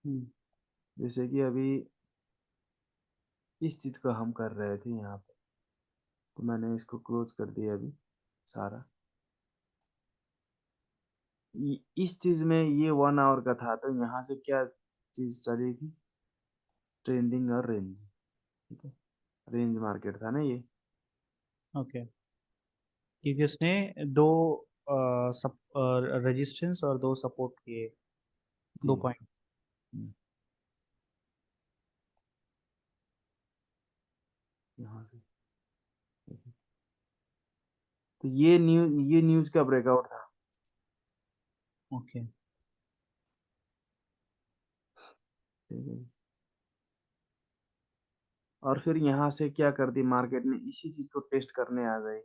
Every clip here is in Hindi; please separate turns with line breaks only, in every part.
हम्म,
जैसे कि अभी इस चीज को हम कर रहे थे यहाँ पे, तो मैंने इसको क्लोज कर दिया अभी सारा। इस चीज में ये 1 आवर का था, तो यहाँ से क्या चीज चलेगी? ट्रेंडिंग और रेंज। ठीक है, रेंज मार्केट था ना ये।
ओके। क्योंकि उसने दो रेजिस्टेंस और दो सपोर्ट किए,
जी।
2 पॉइंट।
हम्म, यहाँ से। तो ये न्यूज का ब्रेकआउट था।
ओके।
ठीक है। और फिर यहाँ से क्या कर दी मार्केट ने, इसी चीज को टेस्ट करने आ गई,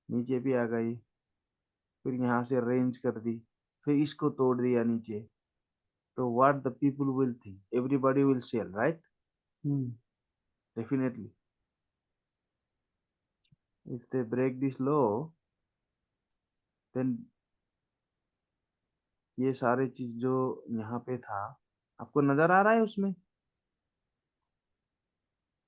नीचे भी आ गई, फिर यहाँ से रेंज कर दी, फिर इसको तोड़ दिया नीचे। तो what the people will think? Everybody will sell, right?
Hmm.
Definitely. If they break this low, then ये सारे चीज जो यहाँ पे था, आपको नजर आ रहा है उसमें?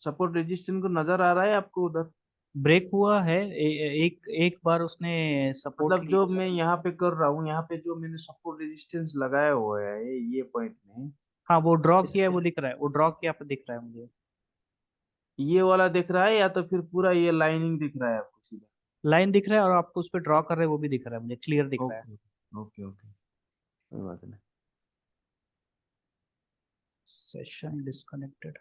सपोर्ट रेजिस्टेंस को नजर आ रहा है आपको उधर?
ब्रेक हुआ है, एक एक बार उसने सपोर्ट
मतलब जो
लिया।
मैं यहाँ पे कर रहा हूँ, यहाँ पे जो मैंने सपोर्ट रेजिस्टेंस लगाया हुआ है ये पॉइंट में,
हाँ, वो ड्रॉ किया है, वो दिख रहा है, वो ड्रॉ किया पे दिख रहा है मुझे।
ये वाला दिख रहा है या तो फिर पूरा ये लाइनिंग दिख रहा है आपको सीधा?
लाइन दिख रहा है, और आपको उस पर ड्रॉ कर रहे हैं वो भी दिख रहा है, मुझे क्लियर दिख रहा है।
ओके, ओके, ओके, कोई बात नहीं।
Session disconnected.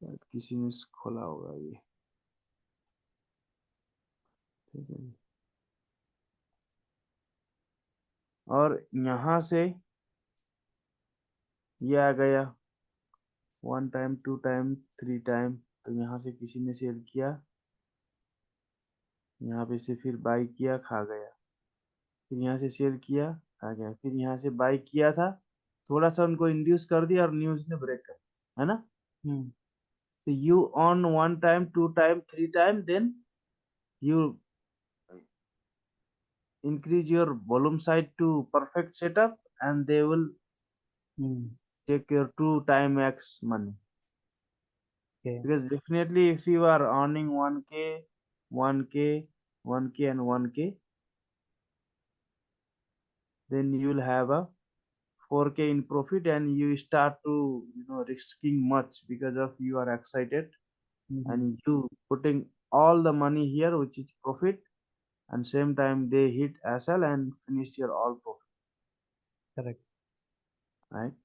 शायद किसी ने खोला होगा ये। ठीक है। और यहाँ से ये आ गया 1 टाइम, 2 टाइम, 3 टाइम, तो यहाँ से किसी ने सेल किया, यहाँ पे से फिर बाई किया, खा गया, फिर यहाँ से सेल किया, खा गया, फिर यहाँ से बाई किया था, थोड़ा सा उनको इंड्यूस कर दिया और न्यूज ने ब्रेक कर, है ना?
हम्म।
So you on 1 time, 2 time, 3 time, then you increase your volume side to perfect setup, and they will
hmm.
take your 2 time x money.
Okay.
Because definitely if you are earning 1k, 1k, 1k and 1k, then you will have a 4k in profit, and you start to risking much because of you are excited,
hmm.
and you putting all the money here which is profit, and same time they hit SL and finish your all profit,
correct.
right?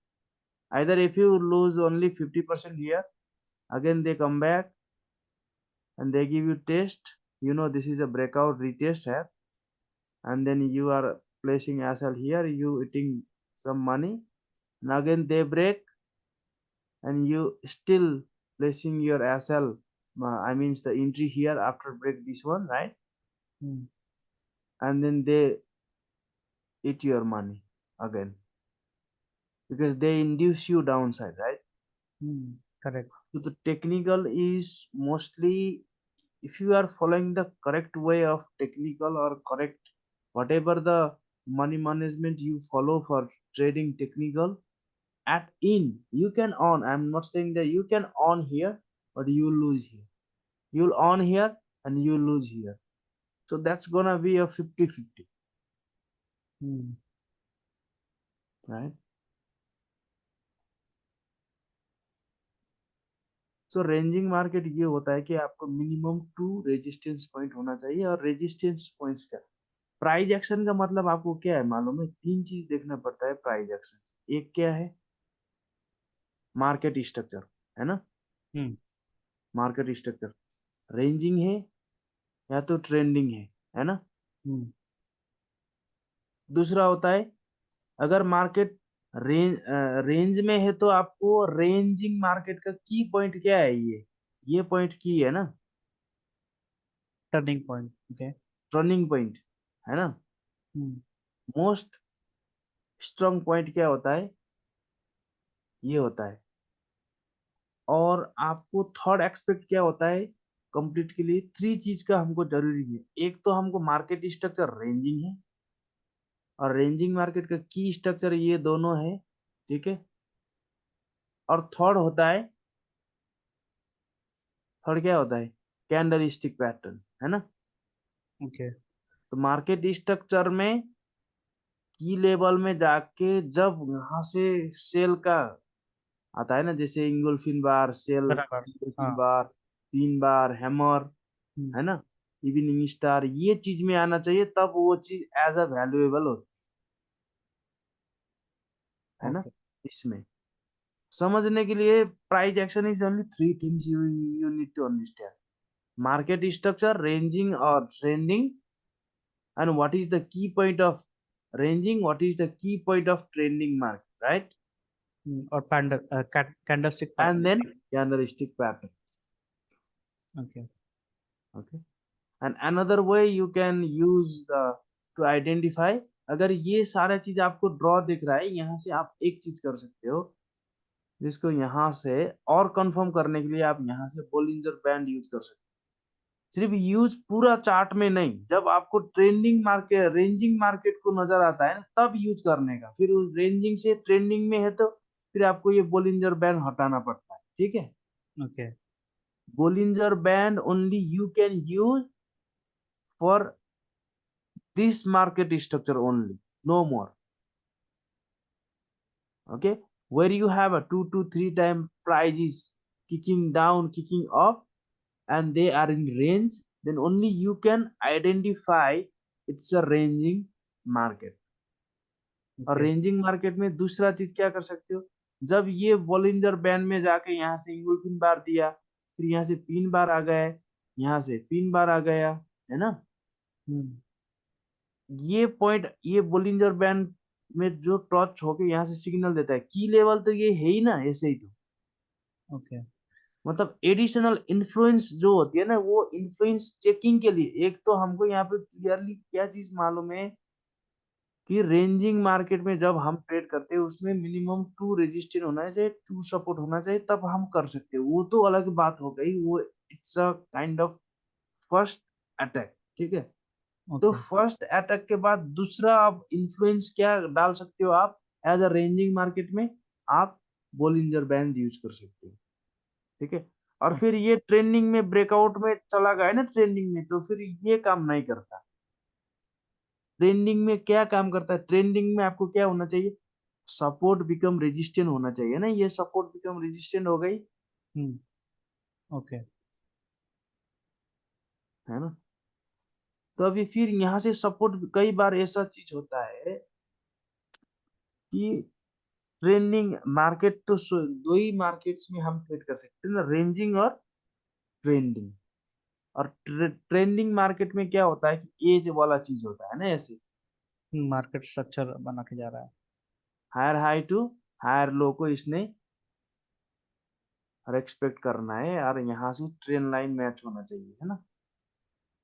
Either if you lose only 50% here, again they come back and they give you test, this is a breakout retest here, and then you are placing SL here, you eating some money, and again they break, and you still placing your SL, I means the entry here after break this one, right?
Hmm.
And then they eat your money again because they induce you downside, right?
Correct.
So the technical is mostly, if you are following the correct way of technical or correct whatever the money management you follow for trading technical, at in you can earn. I'm not saying that you can earn here, but you lose here. You'll earn here and you lose here. So that's gonna be a 50-50,
hmm.
right? So ranging market ये होता है कि आपको मिनिमम 2 रेजिस्टेंस पॉइंट होना चाहिए, और रेजिस्टेंस पॉइंट्स का प्राइस एक्शन का मतलब आपको क्या है मालूम है? 3 चीज देखना पड़ता है प्राइस एक्शन। एक क्या है? मार्केट स्ट्रक्चर, है ना?
हम्म।
मार्केट स्ट्रक्चर रेंजिंग है या तो ट्रेंडिंग है ना?
हम्म।
दूसरा होता है, अगर मार्केट रेंज में है तो आपको रेंजिंग मार्केट का की पॉइंट क्या है? ये पॉइंट की है ना,
turning point. Okay.
Turning point, है ना?
हम्म।
मोस्ट स्ट्रांग पॉइंट क्या होता है? ये होता है। और आपको थर्ड एक्सपेक्ट क्या होता है कंप्लीट के लिए? 3 चीज का हमको जरूरी है। एक तो हमको मार्केट स्ट्रक्चर रेंजिंग है, और रेंजिंग मार्केट का की स्ट्रक्चर ये दोनों है, ठीक है। और थर्ड क्या होता है, कैंडल स्टिक पैटर्न, है ना।
ओके।
तो मार्केट स्ट्रक्चर में की लेवल में जाके जब यहाँ से सेल का आता है ना, जैसे इंगोल्फिन बार सेल,
बराबर।
इंगोल्फिन
हाँ।
बार, पिन बार, हैमर,
हम्म,
है ना, इवनिंग स्टार, ये चीज में आना चाहिए, तब वो चीज एज अ वैल्यूएबल होती है ना।
ओके।
इसमें समझने के लिए price action is only three things you you need to understand: market structure, ranging और trending, and what is the key point of ranging, what is the key point of trending market, right?
और candlestick
And
pattern.
then candlestick pattern.
Okay.
Okay, and another way you can use the to identify, अगर ये सारा चीज आपको ड्रॉ दिख रहा है, यहाँ से आप एक चीज कर सकते हो, जिसको यहाँ से और कंफर्म करने के लिए आप यहाँ से बोलिंजर बैंड यूज कर सकते हो। सिर्फ यूज पूरा चार्ट में नहीं, जब आपको ट्रेंडिंग मार्केट, रेंजिंग मार्केट को नजर आता है ना, तब यूज करने का। फिर उस रेंजिंग से ट्रेंडिंग में है तो फिर आपको ये बोलिंजर बैंड हटाना पड़ता है, ठीक है।
Okay.
Bollinger band only you can use for this market structure only, no more. Okay, where you have a 2 to 3 time price is kicking down, kicking up, and they are in range, then only you can identify it's a ranging market. और
ओके।
रेंजिंग मार्केट में दूसरा चीज क्या कर सकते हो, जब ये बॉलिंजर बैंड में जाके यहाँ से इंगुल्फिन बार दिया, फिर यहाँ से पिन बार आ गया, यहाँ से पिन बार आ गया, है ना,
हम्म।
ये पॉइंट, ये बॉलिंजर बैंड में जो टच होके यहाँ से सिग्नल देता है, की लेवल तो ये है ही ना, ऐसे ही तो।
ओके।
मतलब एडिशनल इन्फ्लुएंस जो होती है ना, वो इन्फ्लुएंस चेकिंग के लिए, एक तो हमको यहाँ पे क्लियरली क्या चीज मालूम है कि रेंजिंग मार्केट में जब हम ट्रेड करते हैं, उसमें मिनिमम 2 रेजिस्टेंस होना चाहिए, 2 सपोर्ट होना चाहिए, तब हम कर सकते हैं, वो तो अलग बात हो गई, वो it's a kind of first attack, ठीक है। तो
ओके।
फर्स्ट अटैक के बाद दूसरा आप इन्फ्लुएंस क्या डाल सकते हो, आप एज अ रेंजिंग मार्केट में आप बोलिंजर बैंड यूज कर सकते हो, ठीक है। और फिर ये ट्रेंडिंग में ब्रेकआउट में चला गया ना, ट्रेंडिंग में, तो फिर ये काम नहीं करता। ट्रेंडिंग में क्या काम करता है, ट्रेंडिंग में आपको क्या होना चाहिए, सपोर्ट बिकम रेजिस्टेंट होना चाहिए ना, ये सपोर्ट बिकम रेजिस्टेंट हो गई,
हम्म। ओके।
है ना। तो अभी फिर यहाँ से सपोर्ट, कई बार ऐसा चीज होता है कि ट्रेंडिंग मार्केट तो दो ही मार्केट्स में हम ट्रेड कर सकते हैं ना, रेंजिंग और ट्रेंडिंग। और ट्रेंडिंग मार्केट में क्या होता है कि एज वाला चीज होता है ना, ऐसे
मार्केट स्ट्रक्चर बना के जा रहा है।
Higher high to higher low को इसने रेस्पेक्ट करना है, और यहाँ से ट्रेन लाइन मैच होना चाहिए, है ना।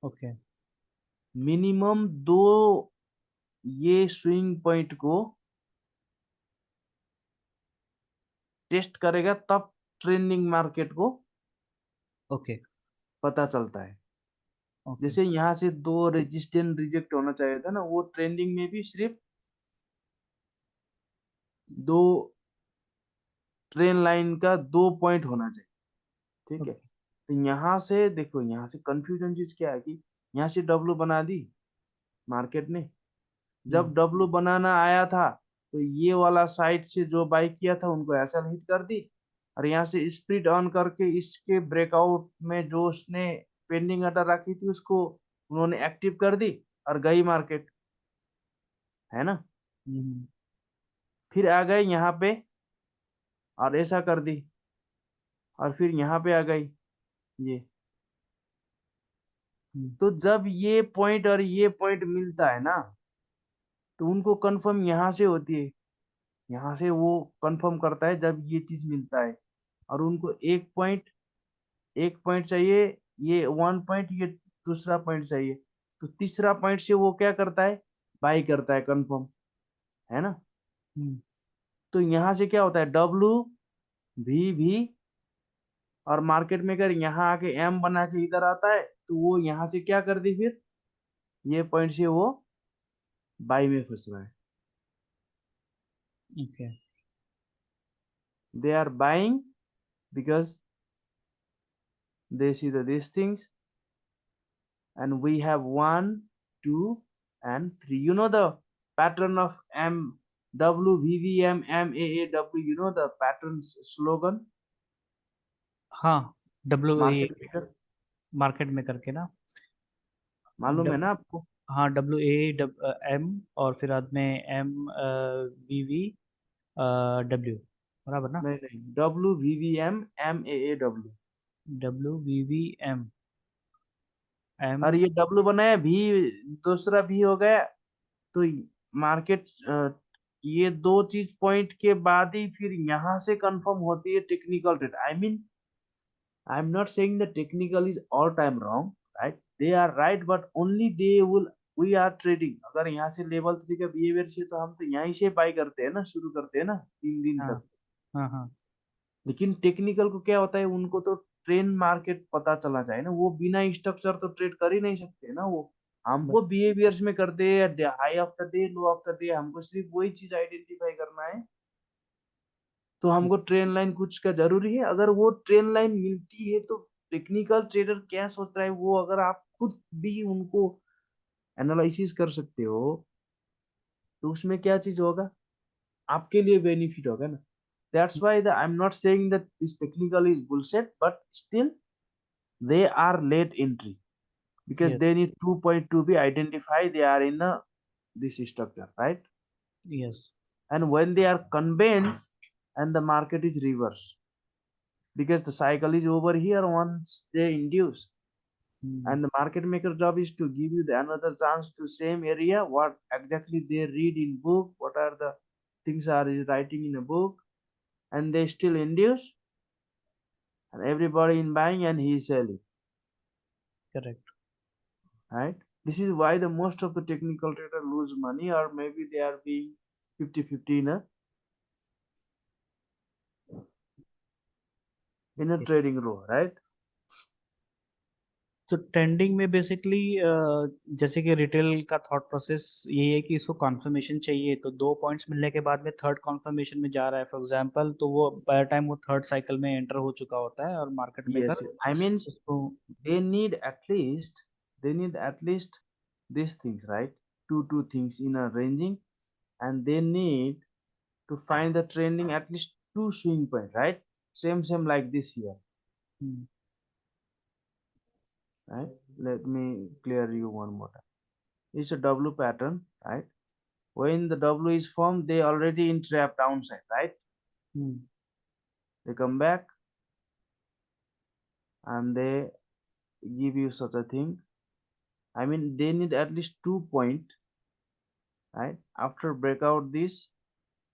ओके।
मिनिमम दो ये स्विंग पॉइंट को टेस्ट करेगा, तब ट्रेंडिंग मार्केट को
ओके।
पता चलता है।
ओके।
जैसे यहाँ से दो रेजिस्टेंस रिजेक्ट होना चाहिए था ना, वो ट्रेंडिंग में भी सिर्फ दो ट्रेन लाइन का 2 पॉइंट होना चाहिए, ठीक है।
ओके।
तो यहाँ से देखो, यहाँ से कंफ्यूजन चीज क्या है कि यहाँ से डब्लू बना दी मार्केट ने,
हम्म।
जब डब्लू बनाना आया था तो ये वाला साइड से जो बाई किया था उनको ऐसा हिट कर दी, और यहाँ से स्प्लिट ऑन करके इसके ब्रेकआउट में जो उसने पेंडिंग ऑर्डर रखी थी उसको उन्होंने एक्टिव कर दी, और गई मार्केट, है ना।
हम्म।
फिर आ गए यहाँ पे और ऐसा कर दी, और फिर यहाँ पे आ गई ये।
हम्म।
तो जब ये पॉइंट और ये पॉइंट मिलता है ना, तो उनको कंफर्म यहाँ से होती है, यहाँ से वो कंफर्म करता है जब ये चीज मिलता है, और उनको एक पॉइंट चाहिए, ये 1 पॉइंट, ये दूसरा पॉइंट चाहिए, तो तीसरा पॉइंट से वो क्या करता है, बाई करता है, कंफर्म, है ना।
हम्म।
तो यहाँ से क्या होता है, डब्लू भी, और मार्केट मेकर यहाँ आके एम बना के इधर आता है, तो वो यहाँ से क्या कर दी, फिर ये पॉइंट से वो बाई में फंस रहा है.
Okay.
They are buying because they see these things, and we have 1, 2, and 3. You know the pattern of MWVVM MAAW. You know the pattern slogan.
हाँ, WA
मार्केट मेकर
मार्केट में करके ना.
मालूम है ना आपको?
हाँ, WAM और फिर बाद में MVV W, बराबर ना.
नहीं नहीं, WVVM MAAW.
WVVM
और
M.
ये W बनाया भी, दूसरा भी हो गया. तो मार्केट, ये दो चीज पॉइंट के बाद ही फिर यहाँ से कंफर्म होती है technical trade. I mean, I am not saying the technical is all time wrong, right? They are right, but only they will, we are trading. अगर यहाँ से लेवल 3 का बिहेवियर से, तो हम तो यहीं से बाय करते हैं ना, शुरू करते हैं ना 3 दिन
हाँ
तक.
हाँ हाँ.
लेकिन टेक्निकल को क्या होता है, उनको तो ट्रेंड मार्केट पता चलना चाहिए ना. वो बिना स्ट्रक्चर तो ट्रेड कर ही नहीं सकते ना. वो हमको बिहेवियर्स में करते हैं, high of the day, low of the day, हमको सिर्फ वही चीज आइडेंटिफाई करना है. तो हमको ट्रेन लाइन कुछ का जरूरी है. अगर वो ट्रेन लाइन मिलती है, तो टेक्निकल ट्रेडर क्या सोच रहा है, वो अगर आप खुद भी उनको एनालिसिस कर सकते हो, तो उसमें क्या चीज होगा, आपके लिए बेनिफिट होगा ना. That's why I am not saying that this technical is bullshit, but still they are late entry because
Yes.
they need 2.2 to be identified. They are in this structure, right?
Yes.
And when they are convinced, and the market is reversed, because the cycle is over here once they induce. And the market maker job is to give you the another chance to same area, what exactly they read in book, what are the things are writing in a book, and they still induce, and everybody in buying and he is selling.
Correct.
Right? This is why the most of the technical trader lose money, or maybe they are being 50-50 in a trading row, right?
तो ट्रेंडिंग में बेसिकली जैसे कि रिटेल का थॉट प्रोसेस ये है कि इसको कॉन्फर्मेशन चाहिए, तो 2 पॉइंट्स मिलने के बाद में थर्ड कॉन्फर्मेशन में जा रहा है फॉर एग्जांपल, तो वो बाय टाइम वो थर्ड साइकिल में एंटर हो चुका होता है और market
Yes,
maker
I mean,
उसको.
they need at least, these things, right? Two things in a ranging, and they need to find the trending at least 2 swing point, right? Same like this here, right? Let me clear you one more time. It's a W pattern, right? When the W is formed, they already in trap downside, right? They come back and they give you such a thing. I mean, they need at least 2 point, right? After breakout this,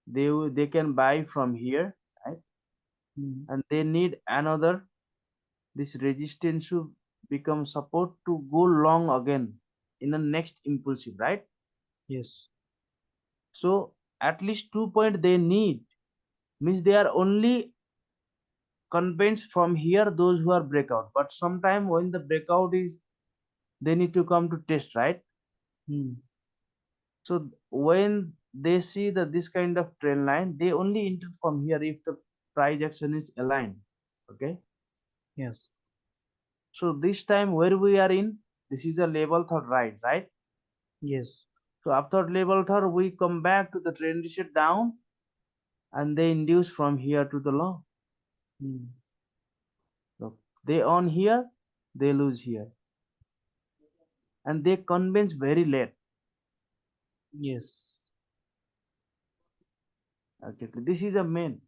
they can buy from here, right? And they need another, this resistance should become support to go long again in the next impulsive, right?
Yes.
So at least 2 point they need, means they are only convinced from here those who are breakout, but sometime when the breakout is, they need to come to test, right? So when they see that this kind of trend line, they only enter from here if the price action is aligned. Okay.
Yes.
So this time where we are in, this is a level third, right?
Yes.
So after level third, we come back to the trend reset down, and they induce from here to the long. So they earn here, they lose here, and they convince very late.
Yes.
Okay, this is a main.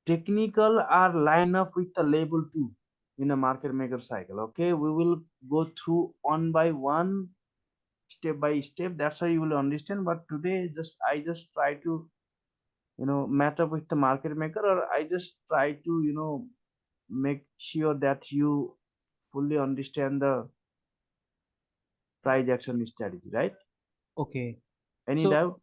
Technical are line up with the level 2 in a market maker cycle. Okay, we will go through one by one, step by step. That's how you will understand. But today, I just try to, match up with the market maker, or I just try to, make sure that you fully understand the price action strategy, right?
Okay.
Any
so
doubt?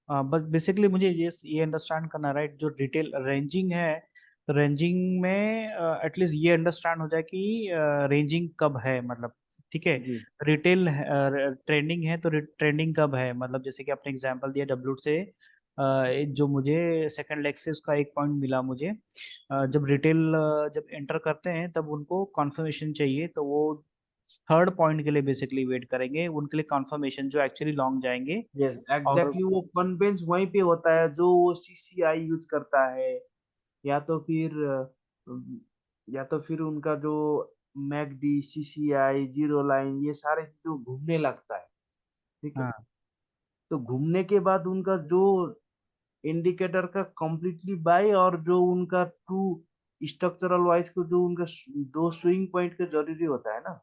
बस बेसिकली मुझे ये अंडरस्टैंड करना, राइट, जो रिटेल रेंजिंग है रेंजिंग में एटलीस्ट ये अंडरस्टैंड हो जाए कि रेंजिंग कब है, मतलब ठीक है।
जी
रिटेल ट्रेंडिंग है तो ट्रेंडिंग कब है, मतलब जैसे कि आपने एग्जांपल दिया डब्ल्यू से जो मुझे सेकंड लेग से उसका एक पॉइंट मिला मुझे। जब रिटेल जब एंटर करते हैं तब उनको कॉन्फर्मेशन चाहिए, तो वो थर्ड पॉइंट के लिए बेसिकली वेट करेंगे, उनके लिए कॉन्फर्मेशन जो एक्चुअली लॉन्ग जाएंगे।
यस
और
एग्जैक्टली, वो कन्वेंस वहीं पे होता है जो वो सीसीआई यूज करता है, या तो फिर या तो फिर उनका जो मैकडी सीसीआई जीरो लाइन ये सारे जो घूमने लगता है, ठीक है।
हाँ।
तो घूमने के बाद उनका जो इंडिकेटर का कंप्लीटली बाय और जो उनका टू स्ट्रक्चरल वाइज को जो उनका दो स्विंग पॉइंट का जरूरी होता है ना,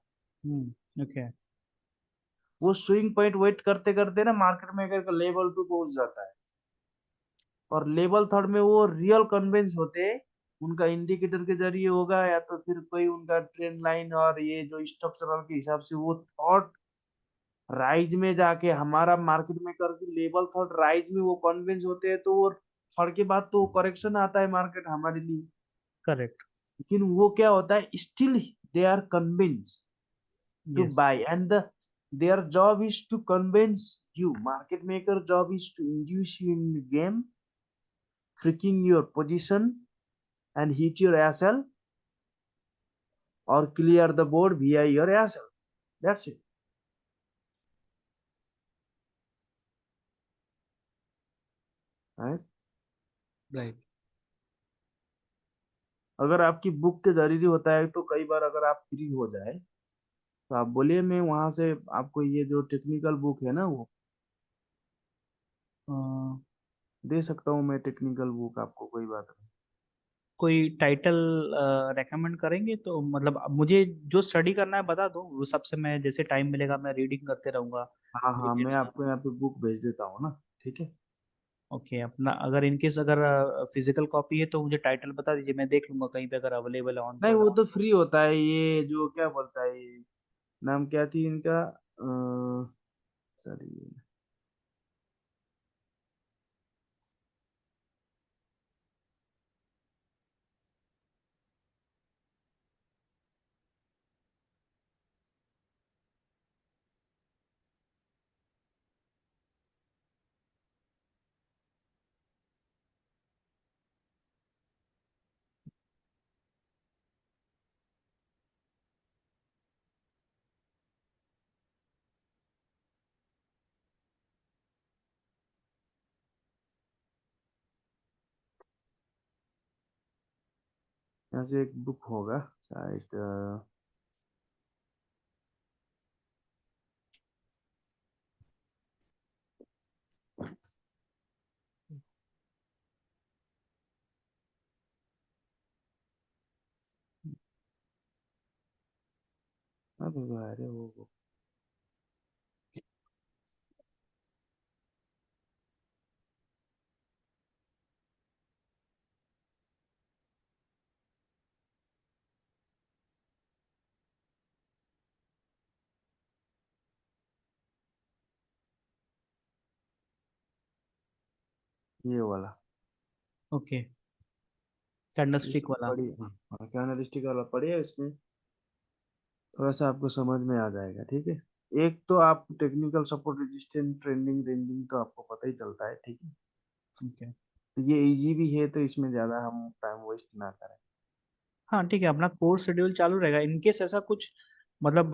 ओके।
वो स्विंग पॉइंट वेट करते करते ना मार्केट मेकर का लेवल टू पहुंच जाता है, और लेवल थर्ड में वो रियल कन्वेंस होते हैं, उनका इंडिकेटर के जरिए होगा या तो फिर कोई उनका ट्रेंड लाइन और ये जो स्ट्रक्चरल के हिसाब से वो थर्ड राइज में जाके हमारा मार्केट में करके लेवल थर्ड राइज में वो कन्वेंस होते हैं, तो वो थर्ड के बाद तो करेक्शन आता है मार्केट हमारे लिए।
करेक्ट।
लेकिन वो क्या होता है, still they are convince to
yes.
buy, and their job is to convince you. Market maker job is to induce you in the game, freaking your position and hit your SL or clear the board via your SL. That's it. Right?
Right.
अगर आपकी बुक के जरूरी होता है तो कई बार अगर आप फ्री हो जाए तो आप बोलिए, मैं वहां से आपको ये जो टेक्निकल बुक है ना वो दे सकता हूँ, मैं टेक्निकल बुक आपको, कोई बात नहीं।
कोई टाइटल रेकमेंड करेंगे तो, मतलब अब मुझे जो स्टडी करना है बता दो, वो सबसे मैं जैसे टाइम मिलेगा मैं रीडिंग करते रहूंगा
हाँ हाँ, मैं
डिटेल्स में।
आपको यहाँ पे बुक भेज देता हूँ ना, ठीक है।
ओके, अपना अगर इनकेस अगर फिजिकल कॉपी है तो मुझे टाइटल बता दीजिए, मैं देख लूंगा कहीं पे अगर अवेलेबल है ऑन
नहीं,
तो
वो
डाउन।
तो फ्री होता है, ये जो क्या बोलता है ये नाम क्या थी इनका, सॉरी, यहाँ से एक बुक होगा शायद, अरे वो book, ये वाला,
ओके, कैंडलस्टिक
इसको
वाला।
पढ़िए, हाँ क्या एनालिस्टिक वाला पढ़िए, इसमें थोड़ा सा आपको समझ में आ जाएगा, ठीक है। एक तो आप technical support, resistance, trending, ranging तो आपको पता ही चलता है, ठीक है।
ओके।
तो ये इजी भी है, तो इसमें ज्यादा हम टाइम वेस्ट ना करें।
हाँ ठीक है, अपना कोर्स शेड्यूल चालू रहेगा इनकेस ऐसा कुछ, मतलब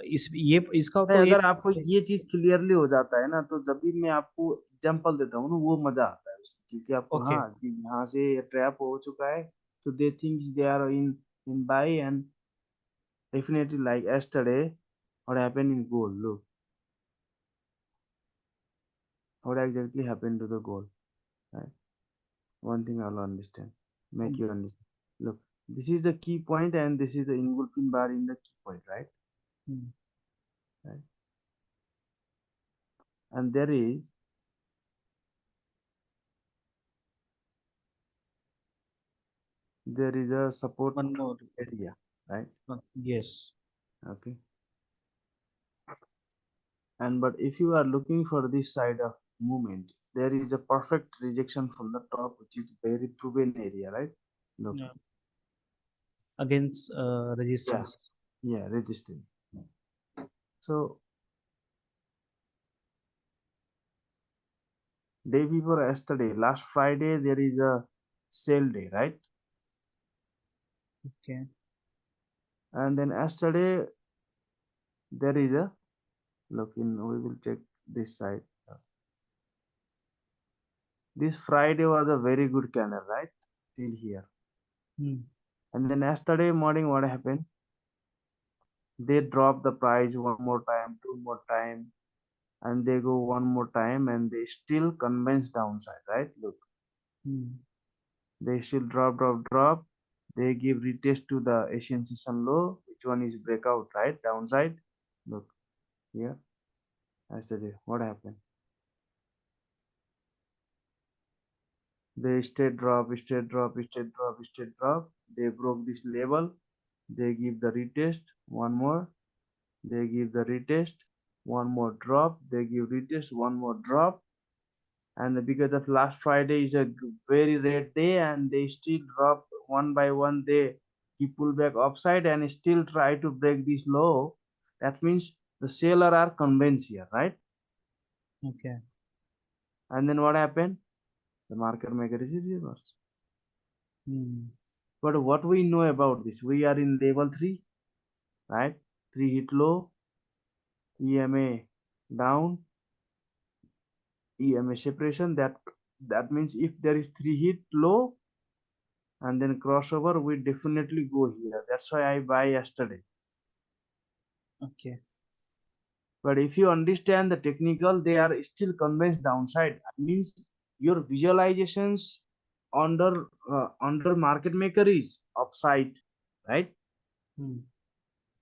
इस ये इसका
नहीं,
तो
अगर
एक।
आपको ये चीज क्लियरली हो जाता है ना, तो जब भी मैं आपको एग्जांपल देता हूँ ना, वो मजा आता है उसमें, क्योंकि आपको
ओके।
हाँ कि यहाँ से ट्रैप हो चुका है, तो they think they are in buy, and definitely like yesterday what happened in gold, look what exactly happened to the gold, right? One thing I'll understand, make you understand. Look, this is the key point and this is the engulfing bar in the key point, right, and there is a support
one more.
area, right?
Yes.
Okay, and but if you are looking for this side of movement, there is a perfect rejection from the top, which is very proven area, right? Look,
Yeah. Against resistance.
yeah, resistance. So day before yesterday, last Friday, there is a sale day, right?
Okay.
And then yesterday there is a look in. We will check this side. This Friday was a very good candle, right? Till here. And then yesterday morning, what happened? They drop the price one more time, two more time, and they go one more time, and they still convince downside, right? Look, they still drop. They give retest to the Asian season low. Which one is breakout, right? Downside. Look here. Yesterday, what happened? They stayed drop. They broke this level. They give the retest. One more. They give the retest. One more drop. They give retest. One more drop. And because of last Friday is a very red day, and they still drop one by one. They pull back upside and still try to break this low. That means the seller are convinced here, right?
Okay.
And then what happened? The market maker is reversed. But what we know about this, we are in level 3, right? 3 hit low, EMA down, EMA separation. That means if there is 3 hit low and then crossover, we definitely go here. That's why I buy yesterday.
Okay.
But if you understand the technical, they are still convinced downside. That means your visualizations under market maker is upside, right?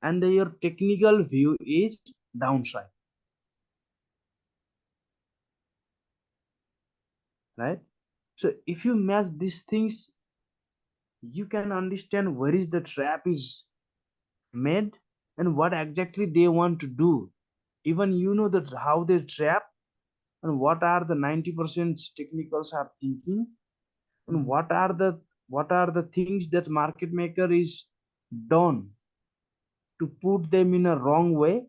And your technical view is downside, right? So if you match these things, you can understand where is the trap is made and what exactly they want to do. Even you know that how they trap and what are the 90% technicals are thinking, and what are the things that market maker is done to put them in a wrong way.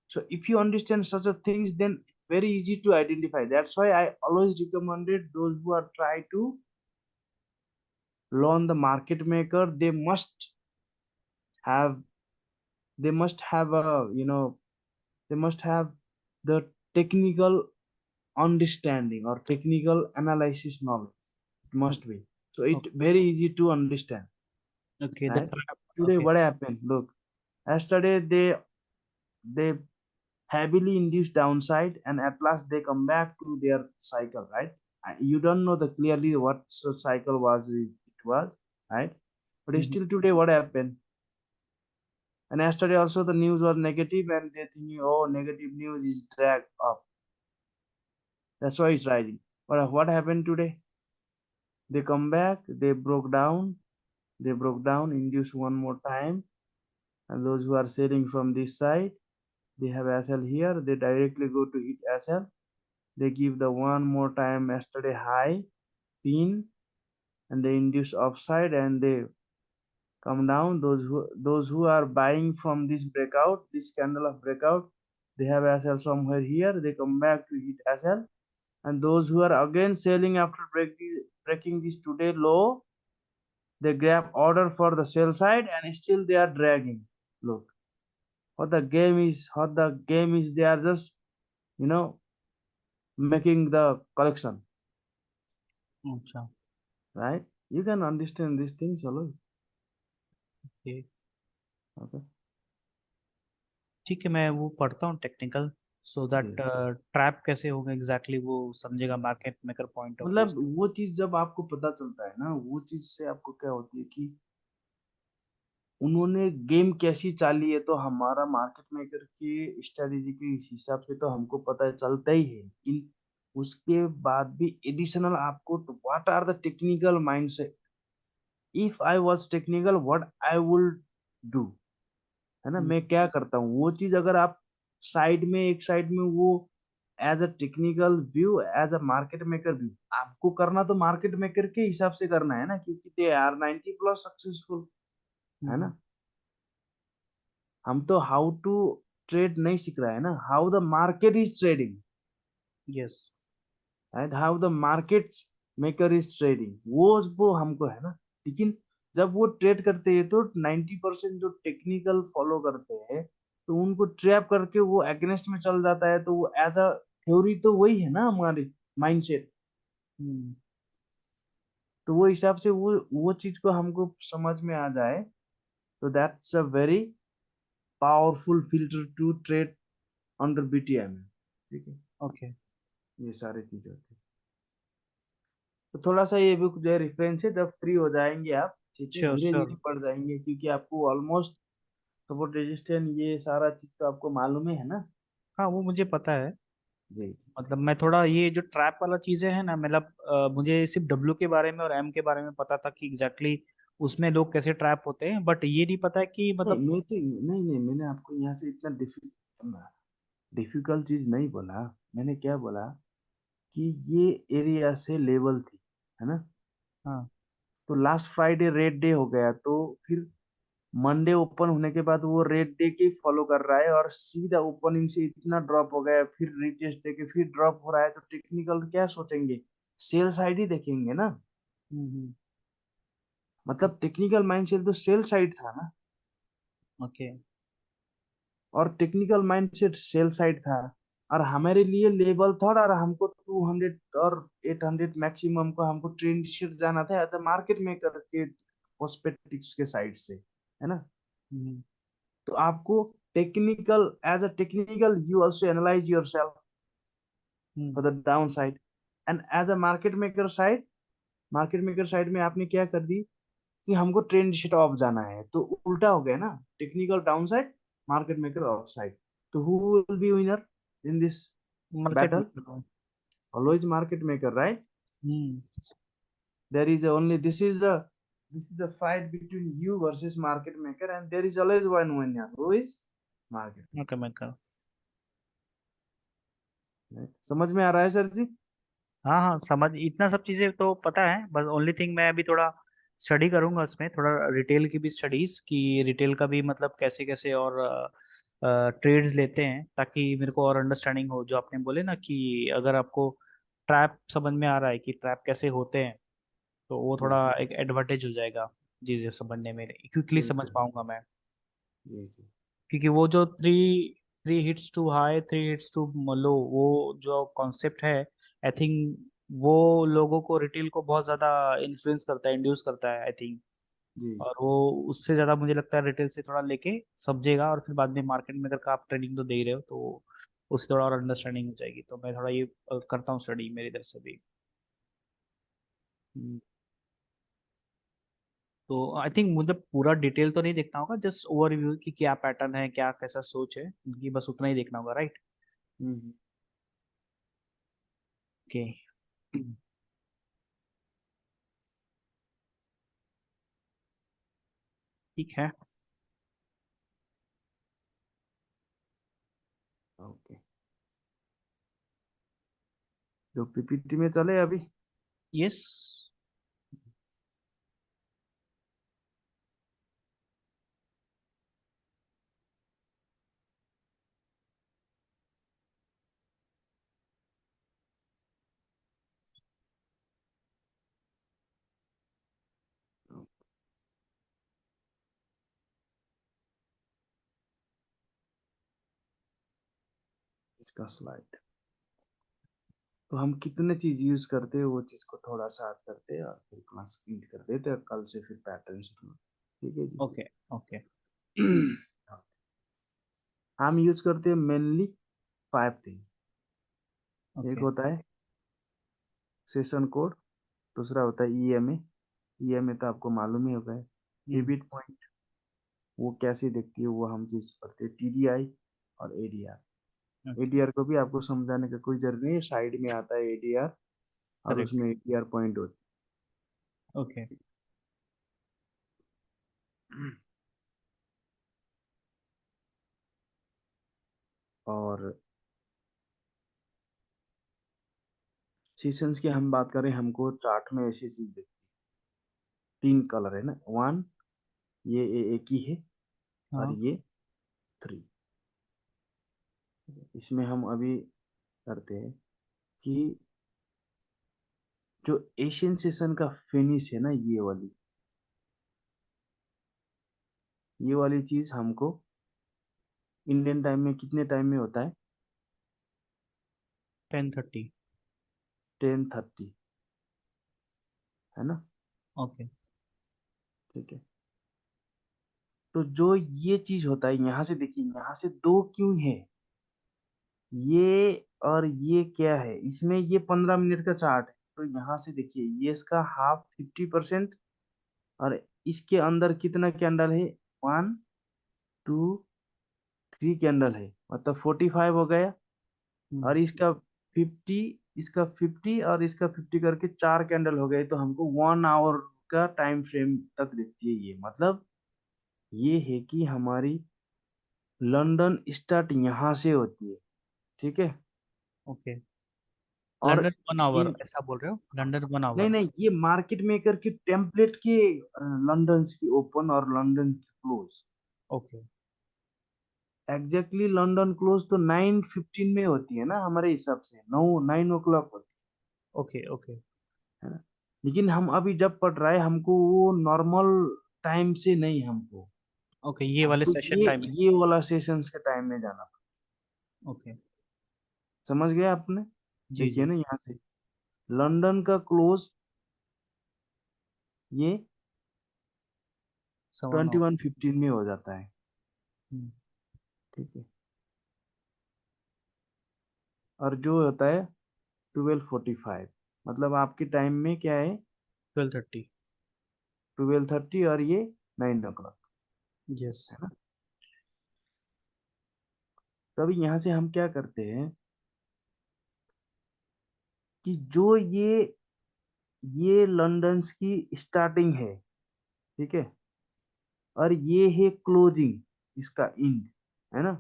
So if you understand such a things, then very easy to identify. That's why I always recommended those who are try to learn the market maker, have they must have a they must have the technical understanding or technical analysis knowledge. It must be. So it very easy to understand,
Okay. The
right?
trap.
Today
Okay.
what happened? Look, yesterday they heavily induced downside, and at last they come back to their cycle, right? You don't know the clearly what cycle was it was, right? But still today what happened? And yesterday also the news was negative, and they're thinking, oh, negative news is dragged up. That's why it's rising. But what happened today? They come back, they broke down, induced one more time, and those who are selling from this side, they have SL here, they directly go to hit SL. They give the one more time yesterday high pin, and they induce upside, and they come down. Those who are buying from this breakout, this candle of breakout, they have SL somewhere here. They come back to hit SL, and those who are again selling after breaking this today low, they grab order for the sell side, and still they are dragging. Look, what the game is. They are just you know making the collection,
अच्छा.
right? You can understand these things, alone.
Okay.
Okay.
ठीक है, मैं वो पढ़ता हूँ टेक्निकल, सो दैट ट्रैप कैसे होगा एग्जैक्टली वो समझेगा market maker point of view
मतलब
से.
वो चीज जब आपको पता चलता है ना, वो चीज से आपको क्या होती है कि उन्होंने गेम कैसी चाली है, तो हमारा मार्केट मेकर की स्ट्रेटेजी के हिसाब से तो हमको पता चलता ही है, लेकिन उसके बाद भी एडिशनल आपको what are the technical mindset, if I was technical what I would do, है ना, मैं क्या करता हूँ, वो चीज अगर आप एक साइड में वो as a technical view, as a market maker view, आपको करना तो मार्केट मेकर के हिसाब से करना है ना, क्योंकि दे आर 90 प्लस सक्सेसफुल, है ना। हम तो हाउ टू ट्रेड नहीं सीख रहा है ना, how the market is trading,
yes.
And how the market maker is trading, वो हमको है ना। लेकिन जब वो ट्रेड करते हैं तो 90% जो टेक्निकल फॉलो करते हैं, तो उनको ट्रैप करके वो अगेंस्ट में चल जाता है, तो वो एज अ थ्योरी तो वही है ना हमारी माइंडसेट। तो वो हिसाब से वो चीज को हमको समझ में आ जाए, तो that's a very powerful filter to trade under BTM, ठीक है।
ओके।
ये सारी चीजें होती है। तो थोड़ा सा ये बुक जो है रेफरेंस है, जब फ्री हो जाएंगे आप, ठीक है,
श्योर
धीरे धीरे
श्योर।
पढ़ जाएंगे, क्योंकि आपको ऑलमोस्ट सपोर्ट रेजिस्टेंस ये सारा चीज तो आपको मालूम ही है ना।
हाँ वो मुझे पता है।
जी जी।
मतलब मैं थोड़ा ये जो ट्रैप वाला चीजें है ना, मतलब मुझे सिर्फ डब्ल्यू के बारे में और एम के बारे में पता था कि एग्जैक्टली उसमें लोग कैसे ट्रैप होते हैं, बट ये नहीं पता है कि
नहीं
मतलब।
मैं तो नहीं नहीं, मैंने आपको यहाँ से इतना डिफिकल्ट चीज नहीं बोला। मैंने क्या बोला कि ये एरिया से लेवल थी, है ना।
हाँ।
तो लास्ट फ्राइडे रेड डे हो गया, तो फिर मंडे ओपन होने के बाद वो रेड डे के फॉलो कर रहा है, और सीधा ओपनिंग से इतना ड्रॉप हो गया, फिर रीटेस्ट देके फिर ड्रॉप हो रहा है, तो टेक्निकल क्या सोचेंगे, सेल साइड ही देखेंगे ना।
हम्म।
मतलब टेक्निकल माइंड सेट तो सेल साइड था ना,
ओके।
और technical mind set sell side था, और हमारे लिए लेवल था, और हमको 200 और 800 मैक्सिमम को हमको ट्रेंड शीट जाना था एज अ मार्केट मेकर के पर्सपेक्टिव के साइड से, है ना।
हम्म।
तो आपको technical, as a technical you also analyse yourself
hmm.
For the down side, and as a market maker side, market maker side में आपने क्या कर दी कि हमको ट्रेंड शीट ऑफ जाना है, तो उल्टा हो गया ना, technical down side, market maker off side. तो who will be winner in this
market में।
battle? Always market maker, right?
Hmm.
There is only, this is the fight between you versus market maker, and there is always one winner, who is market
okay मैं कर।
maker, right? समझ में आ रहा है सर जी?
हाँ हाँ, समझ इतना सब चीजें तो पता है, बस ओनली थिंग मैं अभी थोड़ा स्टडी करूंगा उसमें, थोड़ा रिटेल की भी स्टडीज की, रिटेल का भी मतलब कैसे कैसे और ट्रेड्स लेते हैं, ताकि मेरे को और अंडरस्टैंडिंग हो। जो आपने बोले ना कि अगर आपको ट्रैप समझ में आ रहा है कि ट्रैप कैसे होते हैं, तो वो
जी
थोड़ा
जी।
एक एडवांटेज हो जाएगा चीजें समझने में, क्विकली समझ
बिल्कुल।
पाऊंगा मैं।
जी जी।
क्योंकि वो जो three three hits to high, three hits to low, वो जो कॉन्सेप्ट है, आई थिंक वो लोगों को, रिटेल को बहुत ज्यादा इन्फ्लुएंस करता है, इंड्यूस करता है आई थिंक।
जी
और वो उससे ज्यादा मुझे लगता है रिटेल से थोड़ा लेके समझेगा, और फिर बाद में मार्केट में अगर आप ट्रेडिंग तो दे ही रहे हो, तो उससे थोड़ा और अंडरस्टैंडिंग हो जाएगी। तो मैं थोड़ा ये करता हूँ स्टडी मेरी तरफ से भी।
हम्म,
तो आई थिंक मुझे पूरा डिटेल तो नहीं देखना होगा, जस्ट ओवरव्यू कि क्या पैटर्न है, क्या कैसा सोच है उनकी, बस उतना ही देखना होगा, राइट।
हम्म।
ओके। ठीक है।
ओके, जो पीपीटी में चले अभी।
यस।
इसका स्लाइड, तो हम कितने चीज यूज करते हैं वो चीज को थोड़ा सा आज करते हैं, और फिर क्लास एंड कर देते हैं, कल से फिर पैटर्न, ठीक है जी।
ओके ओके
हम यूज करते हैं मेनली 5 थिंग। एक
ओके।
होता है सेशन कोड, दूसरा होता है ईएमए। ईएमए तो आपको मालूम ही होगा,
हम्म।
डेबिट पॉइंट, वो कैसी दिखती है वो हम चीज पढ़ते हैं, टीडीआई और एडीआर।
ओके।
एडीआर को भी आपको समझाने का कोई जरूरत नहीं है, साइड में आता है एडीआर, और
करेक्ट।
उसमें एडीआर पॉइंट होती
ओके।
है। और सेशंस की हम बात करें, हमको चार्ट में ऐसी चीज दिखती है, 3 कलर है ना, 1 ये एक ही है और
हाँ
ये 3। इसमें हम अभी करते हैं कि जो एशियन सेशन का फिनिश है ना, ये वाली चीज हमको इंडियन टाइम में कितने टाइम में होता है?
10:30।
10:30 है ना।
ओके।
ठीक है, तो जो ये चीज होता है, यहाँ से देखिए, यहाँ से दो क्यों है, ये और ये क्या है, इसमें ये 15 मिनट का चार्ट है, तो यहाँ से देखिए ये इसका हाफ 50%, और इसके अंदर कितना कैंडल है, 1 2 3 कैंडल है, मतलब 45 हो गया, और इसका 50, इसका 50 और इसका 50 करके 4 कैंडल हो गए, तो हमको 1 आवर का टाइम फ्रेम तक देती है ये, मतलब ये है कि हमारी लंदन स्टार्ट यहाँ से होती है। ठीक है,
ओके।
और
लंदन 1 आवर
इन,
ऐसा बोल रहे हो? लंदन वन
नहीं
आवर
नहीं, ये मार्केट मेकर की टेम्पलेट के लंदन की ओपन और लंदन की close,
okay.
Exactly London close तो 9:15 में होती है ना, हमारे हिसाब से 9 o'clock होती
ओके। ओके।
है ना। लेकिन हम अभी जब पढ़ रहे हैं, हमको वो नॉर्मल टाइम से नहीं, हमको
ओके, ये वाले
हमको
सेशन टाइमिंग।
ये वाला सेशंस के टाइम में जाना पड़ा।
ओके।
समझ गए आपने?
जी
देखिए
जी।
ना, यहाँ से लंदन का क्लोज ये
7 आवर।
21:15 में हो जाता है। ठीक है, और जो होता है 12:45, मतलब आपके टाइम में क्या है,
12:30।
12:30, और ये 9 o'clock
यस।
है ना। तभी यहाँ से हम क्या करते हैं कि जो ये लंदन की स्टार्टिंग है, ठीक है, और ये है क्लोजिंग, इसका इंड है ना,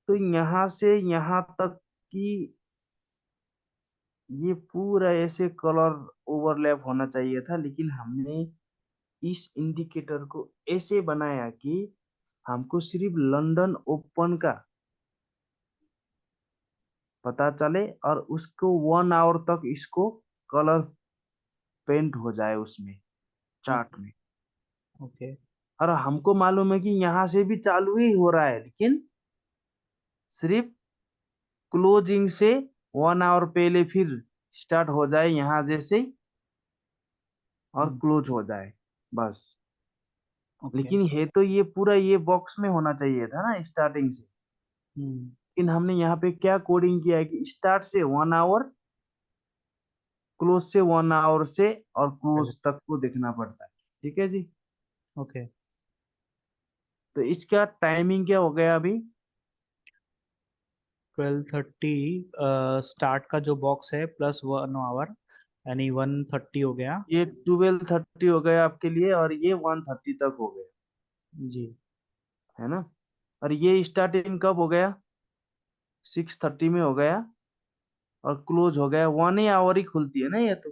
तो यहाँ से यहाँ तक की ये पूरा ऐसे कलर ओवरलैप होना चाहिए था, लेकिन हमने इस इंडिकेटर को ऐसे बनाया कि हमको सिर्फ लंदन ओपन का पता चले, और उसको 1 आवर तक इसको कलर पेंट हो जाए उसमें, चार्ट
ओके।
में।
ओके।
और हमको मालूम है कि यहाँ से भी चालू ही हो रहा है, लेकिन सिर्फ क्लोजिंग से 1 आवर पहले फिर स्टार्ट हो जाए यहाँ जैसे, और क्लोज हो जाए, बस।
ओके।
लेकिन है तो ये पूरा ये बॉक्स में होना चाहिए था ना स्टार्टिंग से,
हम्म।
लेकिन हमने यहाँ पे क्या कोडिंग किया है कि स्टार्ट से 1 आवर, क्लोज से 1 आवर से, और
पहले।
क्लोज तक को देखना पड़ता है। ठीक है जी,
ओके।
तो इसका टाइमिंग क्या हो गया अभी?
12:30 स्टार्ट का जो बॉक्स है प्लस 1 आवर, यानी 1:30 हो गया।
ये 12:30 हो गया आपके लिए, और ये 1:30 तक हो गया,
जी।
है ना। और ये स्टार्टिंग कब हो गया? 6:30 में हो गया, और क्लोज हो गया 1 आवर ही खुलती है ना ये तो।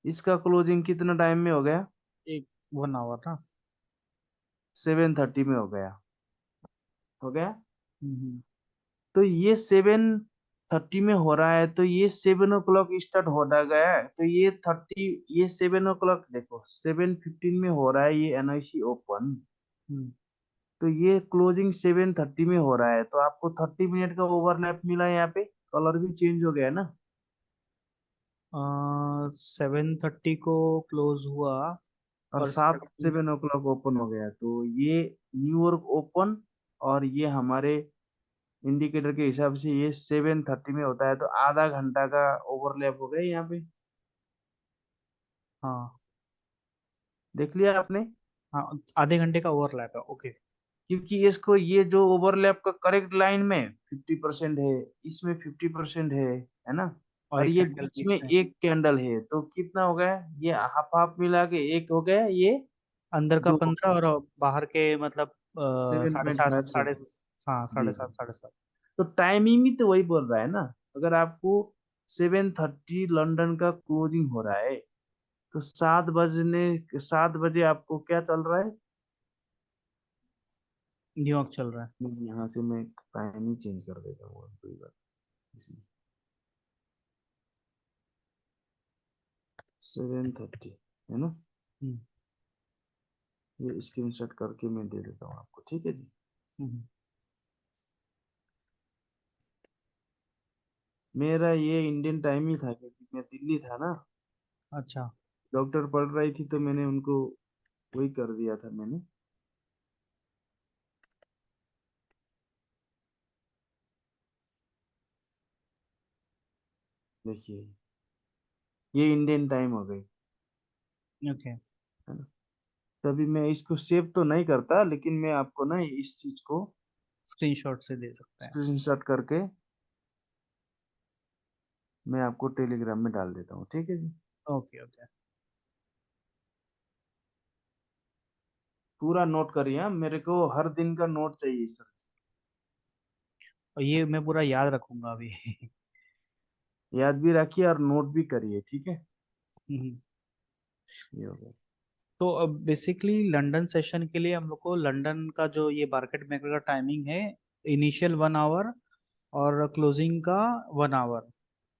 इसका क्लोजिंग कितना टाइम में हो गया?
एक 1 आवर ना।
7:30 में हो गया, हो गया।
हम्म।
तो ये 7:30 में हो रहा है, तो ये 7 o'clock स्टार्ट हो गया है, तो ये 30, ये 7 o'clock देखो, 7:15 में हो रहा है ये एनआईसी ओपन,
हम्म।
तो ये क्लोजिंग 7:30 में हो रहा है, तो आपको 30 मिनट का ओवरलैप मिला है, यहाँ पे कलर भी चेंज हो गया है ना।
7:30 को क्लोज हुआ
और
और
सात 7 o'clock ओपन हो गया, तो ये न्यूयॉर्क ओपन, और ये हमारे इंडिकेटर के हिसाब से ये 7:30 में होता है, तो आधा घंटा का ओवरलैप हो गया यहाँ पे।
हाँ।
देख लिया आपने?
हाँ, आधे घंटे का ओवरलैप है। ओके।
क्योंकि इसको ये जो ओवरलैप का करेक्ट लाइन में 50% है, इसमें 50% है ना,
और
और
एक
ये
कैंडल
बीच में
बीच में।
एक कैंडल है, तो कितना हो गया, ये हाफ हाफ मिला के एक हो गया, ये
अंदर का
दो हो
15
गया,
और बाहर के मतलब
7.5
7:30,
से।
हाँ,
जी
7:30,
जी,
7:30।
तो टाइमिंग भी तो वही बोल रहा है ना। अगर आपको 7:30 लंदन का क्लोजिंग हो रहा है तो 7 बजे आपको क्या चल रहा है?
न्यूयॉर्क चल रहा है।
यहाँ से मैं टाइम ही चेंज कर देता हूँ, कोई बात इसमें। 7:30 है ना?
हम्म।
ये स्क्रीनशॉट करके मैं दे देता हूँ आपको, ठीक है जी।
हम्म।
मेरा ये इंडियन टाइम ही था क्योंकि मैं दिल्ली था ना।
अच्छा।
डॉक्टर पढ़ रही थी तो मैंने उनको वही कर दिया था मैंने। देखिए ये इंडियन टाइम हो गई,
ओके।
है ना? तभी मैं इसको सेव तो नहीं करता, लेकिन मैं आपको ना इस चीज को
स्क्रीनशॉट से दे सकते हैं।
स्क्रीनशॉट करके मैं आपको टेलीग्राम में डाल देता हूँ, ठीक है जी।
Okay okay.
पूरा नोट करिए, हाँ? मेरे को हर दिन का नोट चाहिए सर।
और ये मैं पूरा याद रखूंगा अभी।
याद भी रखिए और नोट भी करिए, ठीक है।
हम्म।
ये हो गया।
तो अब बेसिकली लंदन सेशन के लिए हम लोग को लंदन का जो ये मार्केट मेकर का टाइमिंग है, इनिशियल 1 आवर और क्लोजिंग का 1 आवर,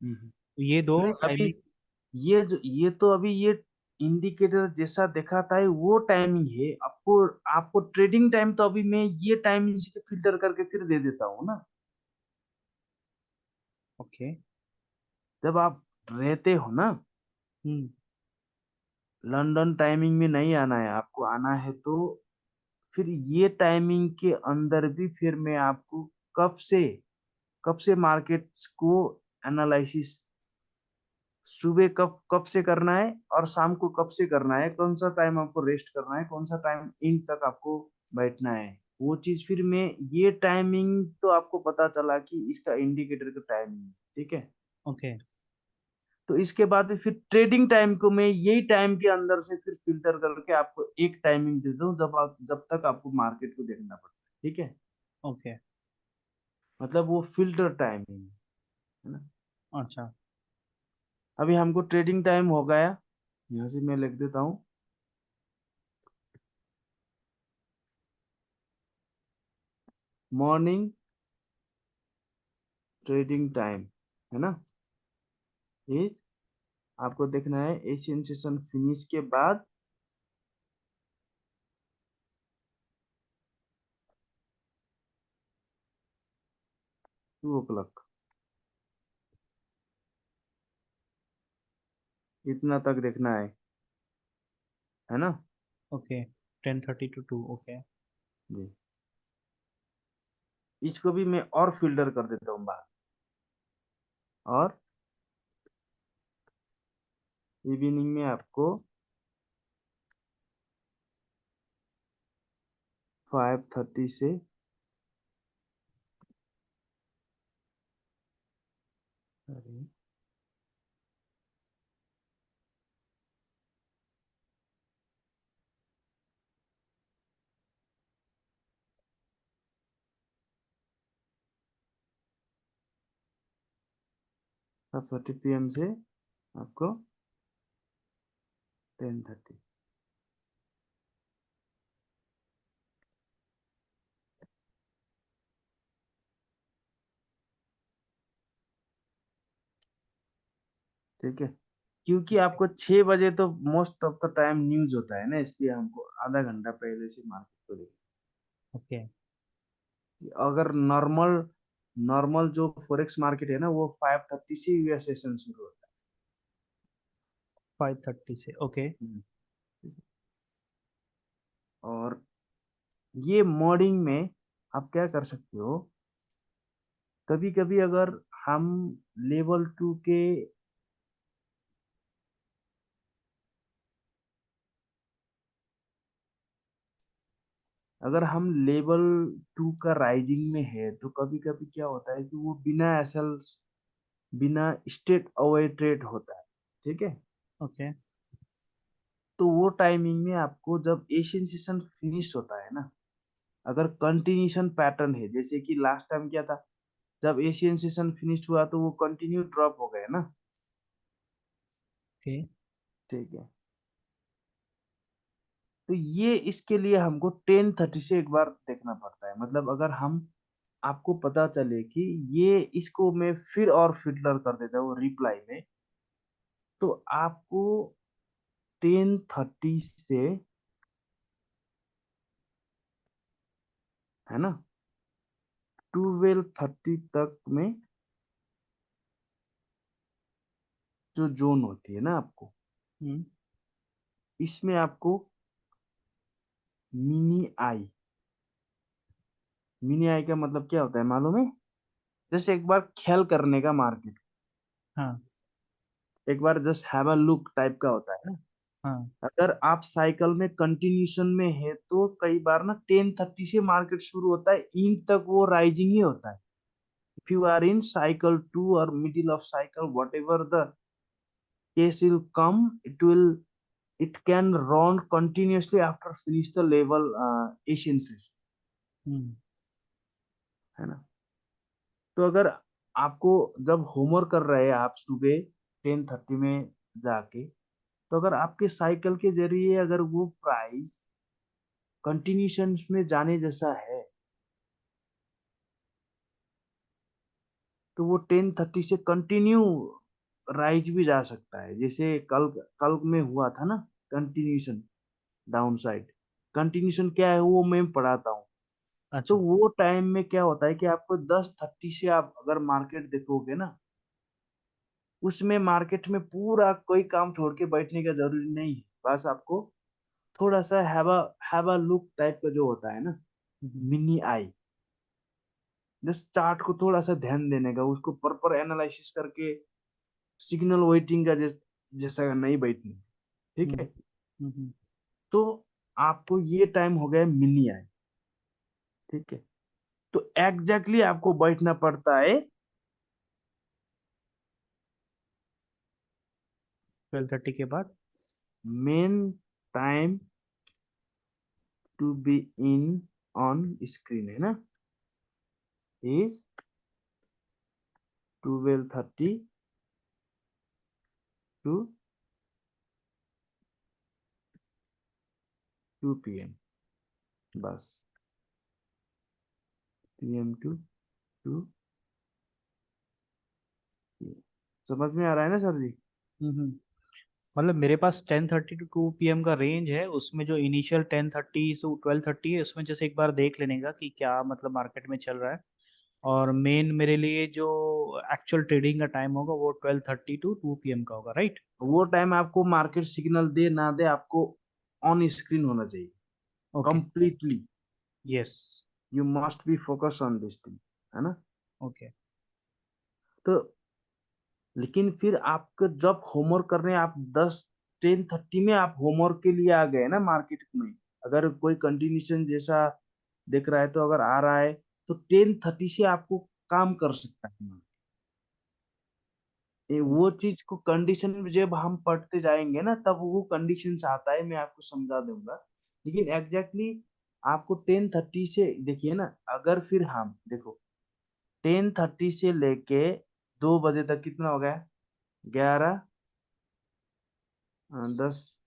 हम्म।
ये दो
नहीं अभी
टाइमिंग।
ये तो अभी ये इंडिकेटर जैसा दिखाता है वो टाइमिंग है। आपको आपको ट्रेडिंग टाइम तो अभी मैं ये टाइमिंग से फिल्टर करके फिर दे देता हूँ ना।
ओके।
जब आप रहते हो ना,
हम्म।
लंदन टाइमिंग में नहीं आना है आपको, आना है तो फिर ये टाइमिंग के अंदर भी फिर मैं आपको कब से कब से मार्केट्स को एनालिसिस, सुबह कब कब से करना है और शाम को कब से करना है, कौन सा टाइम आपको रेस्ट करना है, कौन सा टाइम इन तक आपको बैठना है, वो चीज फिर मैं ये टाइमिंग तो आपको पता चला कि इसका इंडिकेटर का टाइमिंग, ठीक है।
ओके
तो इसके बाद फिर ट्रेडिंग टाइम को मैं यही टाइम के अंदर से फिर फिल्टर करके आपको एक टाइमिंग देता हूँ जब तक आपको मार्केट को देखना पड़ता है, ठीक है।
ओके।
मतलब वो फिल्टर टाइमिंग है ना।
अच्छा।
अभी हमको ट्रेडिंग टाइम हो गया, यहाँ से मैं लिख देता हूँ मॉर्निंग ट्रेडिंग टाइम, है ना। इज आपको देखना है एशियन सेशन फिनिश के बाद 2 o'clock, इतना तक देखना है ना
ओके। 10:30 to 2। ओके।
जी। इसको भी मैं और फिल्टर कर देता हूँ बाहर, और इवनिंग में आपको 5:30 से अरे 5:30 PM से आपको 10:30, ठीक है। क्योंकि आपको 6 बजे तो most of the time news होता है ना, इसलिए हमको आधा घंटा पहले से मार्केट को देखना।
ओके।
अगर नॉर्मल नॉर्मल जो फॉरेक्स मार्केट है ना, वो 5:30 से यूएस सेशन शुरू होता
5:30 से। ओके।
है। और ये मॉर्निंग में आप क्या कर सकते हो, कभी कभी अगर हम लेवल 2 के अगर हम लेवल 2 का राइजिंग में है तो कभी कभी क्या होता है कि वो बिना एसएल्स, बिना स्टेट अवे ट्रेड होता है, ठीक है।
ओके।
तो वो टाइमिंग में आपको जब एशियन सेशन फिनिश होता है ना, अगर कंटिन्यूशन पैटर्न है, जैसे कि लास्ट टाइम क्या था, जब एशियन सेशन फिनिश हुआ तो वो कंटिन्यू ड्रॉप हो गए ना।
ओके।
ठीक है, तो ये इसके लिए हमको 10:30 से एक बार देखना पड़ता है। मतलब अगर हम आपको पता चले कि ये इसको मैं फिर और फिल्टर कर देता हूँ रिप्लाई में, तो आपको 10:30 से, है ना, 12:30 तक में जो जोन होती है ना आपको,
हम्म।
इसमें आपको मिनी आई, मिनी आई का मतलब क्या होता है मालूम है? जैसे एक बार ख्याल करने का मार्केट,
हाँ।
एक बार just have a look type का होता है ना।
हाँ।
अगर आप साइकिल में कंटिन्यूशन में है तो कई बार ना 10:30 से मार्केट शुरू होता है, इंड तक वो राइजिंग ही होता है। If you are in cycle 2 और middle of cycle, whatever the case will come, it can run continuously after finish the level Asian session,
हम्म।
है ना। तो अगर आपको जब होमवर्क कर रहे हैं आप सुबह 10:30 में जाके, तो अगर आपके साइकिल के जरिए अगर वो प्राइस कंटिन्यूशन में जाने जैसा है, तो वो 10:30 से कंटिन्यू राइज भी जा सकता है। जैसे कल कल में हुआ था ना, कंटिन्यूशन डाउन साइड। कंटिन्यूशन क्या है वो मैं पढ़ाता हूँ। तो
अच्छा।
वो टाइम में क्या होता है कि आपको 10:30 से आप अगर मार्केट देखोगे ना, उसमें मार्केट में पूरा कोई काम छोड़ के बैठने का जरूरी नहीं है। बस आपको थोड़ा सा हैव अ लुक टाइप का जो होता है ना,
हम्म।
मिनी आई, जस्ट चार्ट को थोड़ा सा ध्यान देने का, उसको प्रॉपर एनालिसिस करके सिग्नल वेटिंग का जैसा नहीं बैठने। ठीक
हम्म।
है,
हम्म।
तो आपको ये टाइम हो गया मिनी आई। ठीक है, तो एग्जैक्टली आपको बैठना पड़ता है
12:30 के बाद।
Main time to be in on screen, है ना, इज 12:30 टू 2 PM, बस, PM टू 2 PM। समझ में आ रहा है ना सर जी?
हम्म। मतलब मेरे पास 10:30 to 2 PM का रेंज है, उसमें जो इनिशियल 10:30 से 12:30 है, उसमें जैसे एक बार देख लेने का कि क्या मतलब मार्केट में चल रहा है। और मेन मेरे लिए जो एक्चुअल ट्रेडिंग का टाइम होगा वो 12:30 to 2 PM का होगा, राइट।
वो टाइम आपको मार्केट सिग्नल दे ना दे, आपको ऑन स्क्रीन होना चाहिए
okay.
Completely.
Yes.
You must be focus on this thing, है ना।
ओके।
तो लेकिन फिर आपको जब होमवर्क करने आप 10 10:30 में आप होमवर्क के लिए आ गए ना मार्केट में, अगर कोई कंटिन्यूशन जैसा दिख रहा है तो अगर आ रहा है, तो 10:30 से आपको काम कर सकता है। वो चीज को कंडीशन में जब हम पढ़ते जाएंगे ना, तब वो कंडीशन आता है, मैं आपको समझा दूंगा। लेकिन एग्जैक्टली आपको 10:30 से देखिए ना, अगर फिर हम देखो 10:30 से लेके 2 बजे तक कितना हो गया? 11, 10,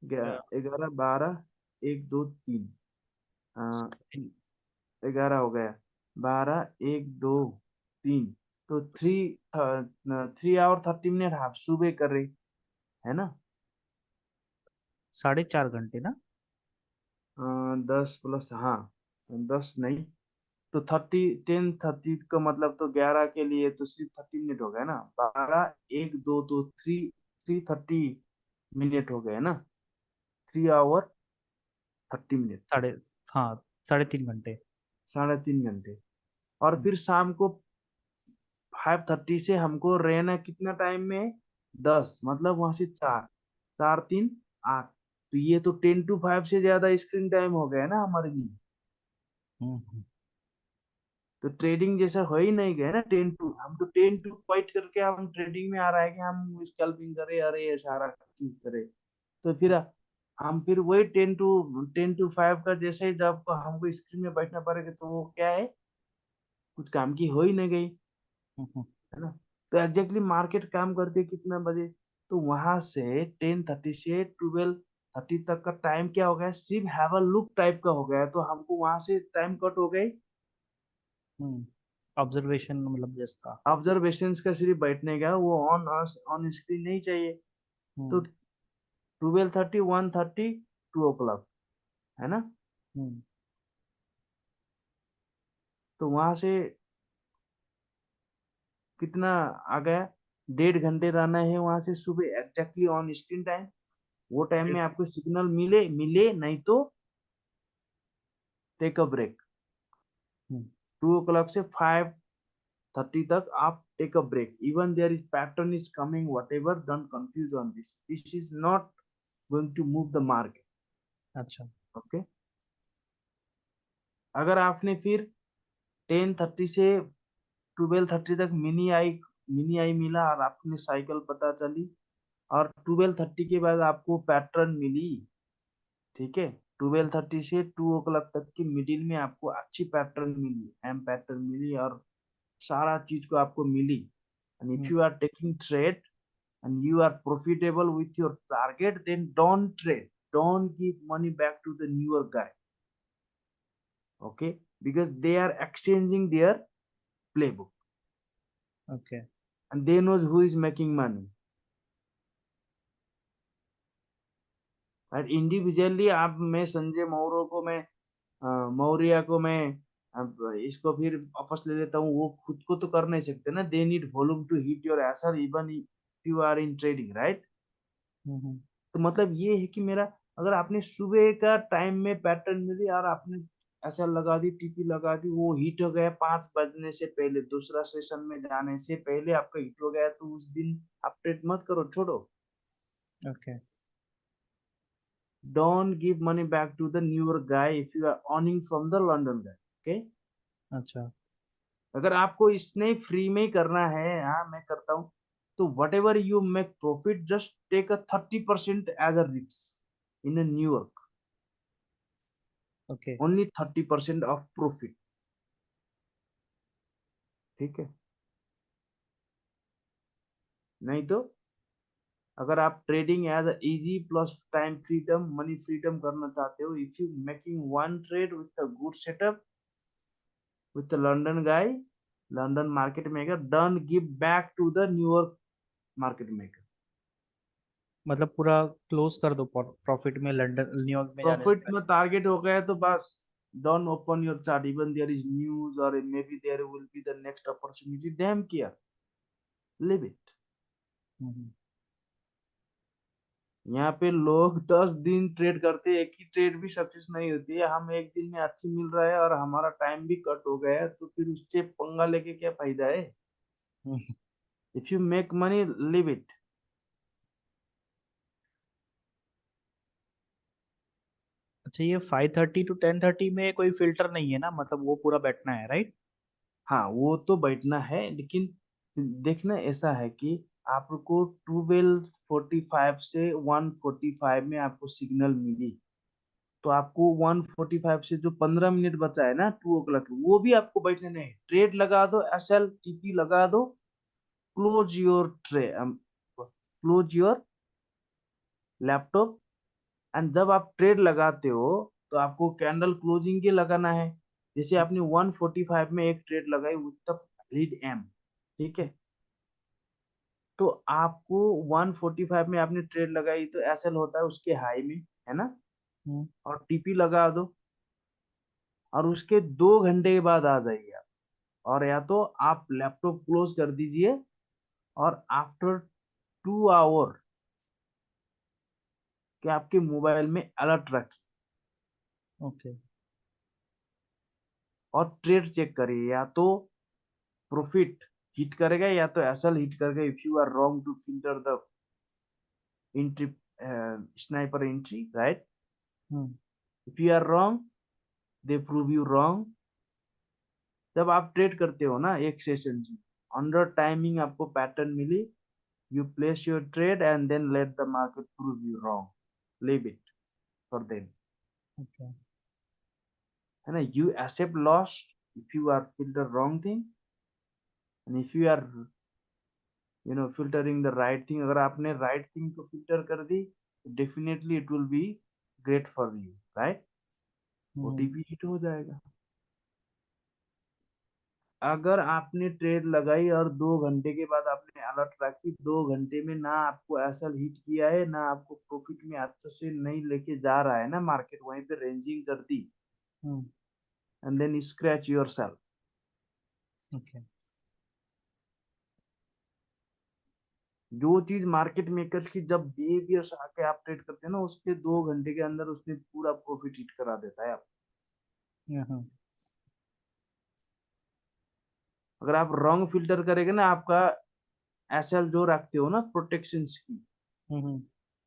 11, 12, 1, 2, 3, 11 हो गया, 12, 1, 2, 3, तो 3 3 आवर 30 मिनट आप सुबह कर रहे, है ना।
4.5 घंटे ना।
10 प्लस, हाँ, 10 नहीं, तो 10:30 का मतलब तो 11 के लिए तो सिर्फ 30 मिनट हो गया ना। 3 3 हो गए ना, 3 आवर 30 मिनट,
साढ़े हाँ, 3.5 घंटे।
3.5 घंटे। और फिर शाम को 5:30 से हमको रहना कितना टाइम में? 10, मतलब वहां से 4, 4 3 8, तो ये तो 10 to 5 से ज्यादा स्क्रीन टाइम हो गया ना हमारे लिए।
हम्म।
तो ट्रेडिंग जैसा हो ही नहीं गया ना। 10 टू हम तो 10 टू फाइट करके हम ट्रेडिंग में आ रहा है कि हम स्कैल्पिंग करे, अरे ये सारा चीज करे। तो फिर हम फिर वही 10 टू 5 का जैसे ही जब हमको स्क्रीन में बैठना पड़ेगा, तो वो क्या है, कुछ काम की हो ही नहीं गई। है ना। तो एग्जैक्टली मार्केट काम करती है कितना बजे, तो वहां से 10:30 से 12:30 तक का टाइम क्या हो गया, सिर्फ हैव अ लुक टाइप का हो गया, तो हमको वहां से टाइम कट हो गई।
ऑब्जर्वेशन मतलब जस्ट था।
ऑब्जर्वेशन का सिर्फ बैठने का, वो ऑन ऑन स्क्रीन नहीं चाहिए। तो
हम्म
12:30, 1:30, 2 o'clock, है ना।
हम्म
तो वहां से कितना आ गया, 1.5 घंटे रहना है वहां से, सुबह एग्जैक्टली ऑन स्क्रीन टाइम। वो टाइम में आपको सिग्नल मिले मिले, नहीं तो take a break.
Hmm
2 o'clock से 5:30 तक आप take a break, even there is pattern is coming whatever, don't confuse on this, this is not going to move the market.
अच्छा।
ओके। अगर आपने फिर 10:30 से 12:30 तक मिनी आई मिला और आपने साइकिल पता चली, और 12:30 के बाद आपको पैटर्न मिली, ठीक है, 12:30 से 2 o'clock तक की मिडिल में आपको अच्छी पैटर्न मिली, एम पैटर्न मिली, और सारा चीज को आपको मिली, and if
hmm
you are taking trade and you are profitable with your target, then don't trade, don't give money back to the newer guy, okay, because they are exchanging their playbook
okay.
and they knows who is making money, right? Individually आप, मैं संजय मौर्य को मैं मौर्य को मैं अब इसको फिर वापस ले लेता हूँ, वो खुद को तो कर नहीं सकते ना, they need volume to hit your SR even you are in trading, right.
Hmm
तो मतलब ये है कि मेरा, अगर आपने सुबह का टाइम में पैटर्न मिली और आपने ऐसा लगा दी, टीपी लगा दी, वो हिट हो गया 5 बजने से पहले, दूसरा सेशन में जाने से पहले आपका हिट हो गया, तो उस दिन आप ट्रेड मत करो, छोड़ो।
Okay.
Don't give money back to the newer guy if you are earning from the London guy, okay.
अच्छा।
अगर आपको इसने फ्री में ही करना है, हाँ मैं करता हूँ, तो whatever you make profit, just take a 30% as a risk in New York,
okay.
Only 30% of profit, ठीक है। नहीं तो अगर आप trading as easy plus time freedom, money freedom करना चाहते हो, if you making one trade with a good setup with the London guy, London market maker, don't give back to the New York market maker.
मतलब पूरा क्लोज कर दो प्रॉफिट में लंदन न्यूयॉर्क में जाने से
प्रॉफिट
पहले।
में टारगेट हो गया तो बस, don't open your chart even there is news और may be there will be the next opportunity, damn care, leave it.
Hmm
यहाँ पे लोग 10 दिन ट्रेड करते हैं, एक ही ट्रेड भी सक्सेस नहीं होती है, हम एक दिन में अच्छी मिल रहा है और हमारा टाइम भी कट हो गया है, तो फिर उससे पंगा लेके क्या फायदा है।
Hmm.
If you make money, leave it.
अच्छा, ये 5:30 to 10:30 में कोई फिल्टर नहीं है ना, मतलब वो पूरा बैठना है, राइट?
हाँ वो तो बैठना है, लेकिन देखना ऐसा है कि आपको 12:45 से 1:45 में आपको सिग्नल मिली, तो आपको 1:45 से जो 15 मिनट बचा है ना 2 o'clock, वो भी आपको बैठने नहीं, ट्रेड लगा दो, SL TP लगा दो, close your tray close your laptop, and जब आप ट्रेड लगाते हो तो आपको कैंडल क्लोजिंग के लगाना है। जैसे आपने 1:45 में एक ट्रेड लगाई विथ द लीड एम, ठीक है, तो आपको 1:45 में आपने ट्रेड लगाई, तो एसएल होता है उसके हाई में, है ना,
हम्म
और टीपी लगा दो, और उसके 2 घंटे के बाद आ जाइए आप, और या तो आप लैपटॉप क्लोज कर दीजिए, और आफ्टर 2 आवर के आपके मोबाइल में अलर्ट रखिए
ओके।
और ट्रेड चेक करिए, या तो प्रॉफिट हिट करेगा या तो एसएल हिट करेगा, if you are wrong to filter the entry, sniper entry, right.
Hmm
if you are wrong, they prove you wrong. जब आप ट्रेड करते हो ना एक सेशन में, अंडर टाइमिंग आपको पैटर्न मिली, you place your trade and then let the market prove you wrong, leave it for them,
okay.
है ना। You accept loss if you are feel the wrong thing, and if you are filtering the right thing, अगर आपने right thing को filter कर दी, definitely it will be great for you, right? OTP hit हो जाएगा। अगर आपने ट्रेड लगाई और 2 घंटे के बाद आपने अलर्ट रखी, 2 घंटे में ना आपको एसएल हिट किया है, ना आपको प्रॉफिट में अच्छे से नहीं लेके जा रहा है ना मार्केट, वहीं पे रेंजिंग कर दी, and then scratch your self.
Okay.
जो चीज मार्केट मेकर्स की जब बिहेवियर आके आप ट्रेड करते हैं ना, उसके 2 घंटे के अंदर उसने पूरा प्रॉफिट हिट करा देता है आप। अगर आप रॉन्ग फिल्टर करेंगे ना, आपका एसएल जो रखते हो ना प्रोटेक्शन की,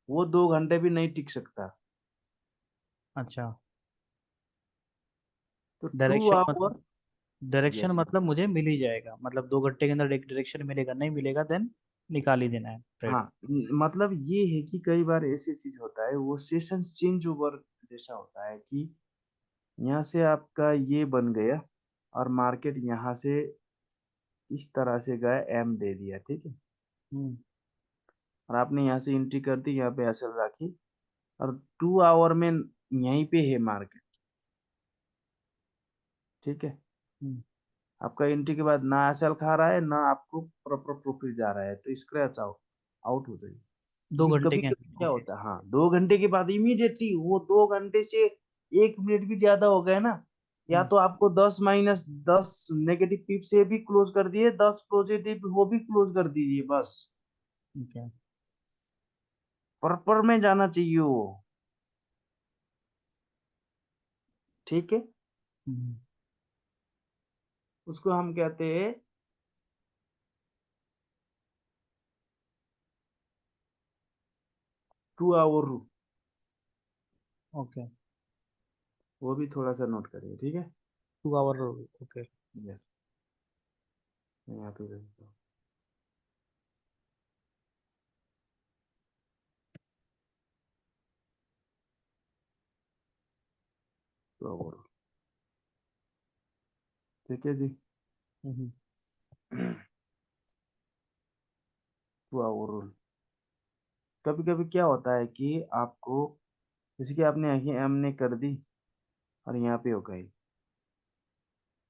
वो 2 घंटे भी नहीं टिक सकता।
अच्छा।
तो 2 आवर।
Direction
yes.
मतलब मुझे मिल ही जाएगा, मतलब 2 घंटे के अंदर डायरेक्शन मिलेगा, नहीं मिलेगा देन निकाल ही देना है ट्रेड।
हाँ, मतलब ये है कि कई बार ऐसी चीज होता है, वो सेशन चेंज ओवर जैसा होता है कि यहाँ से आपका ये बन गया और मार्केट यहाँ से इस तरह से गया, एम दे दिया, ठीक है, और आपने यहाँ से एंट्री कर दी, यहाँ पे एसएल रखी, और 2 आवर में यहीं पे है मार्केट, ठीक है। आपका एंट्री के बाद ना एसएल खा रहा है, ना आपको प्रॉपर प्रॉफिट जा रहा है, तो स्क्रैच आउट आउट हो जाएगी।
दो
क्योंकि
घंटे
कभी
के
कभी
अंदर।
क्या
ओके।
होता है, हाँ, 2 घंटे के बाद इमीडिएटली वो 2 घंटे से 1 मिनट भी ज्यादा हो गए ना, या तो आपको 10 - 10 नेगेटिव पिप से भी क्लोज कर दिए, 10 पॉजिटिव वो भी क्लोज कर दीजिए, बस
ओके।
प्रॉपर में जाना चाहिए वो, ठीक है। उसको हम कहते हैं 2 आवर रूल।
ओके।
वो भी थोड़ा सा नोट करिए, ठीक है।
2 आवर। ओके।
यस, मैं यहाँ पे रहता हूँ। 2 आवर, ठीक है जी। 2 आवर रूल। कभी कभी क्या होता है कि आपको, जैसे कि आपने एम ने कर दी और यहाँ पे हो गई,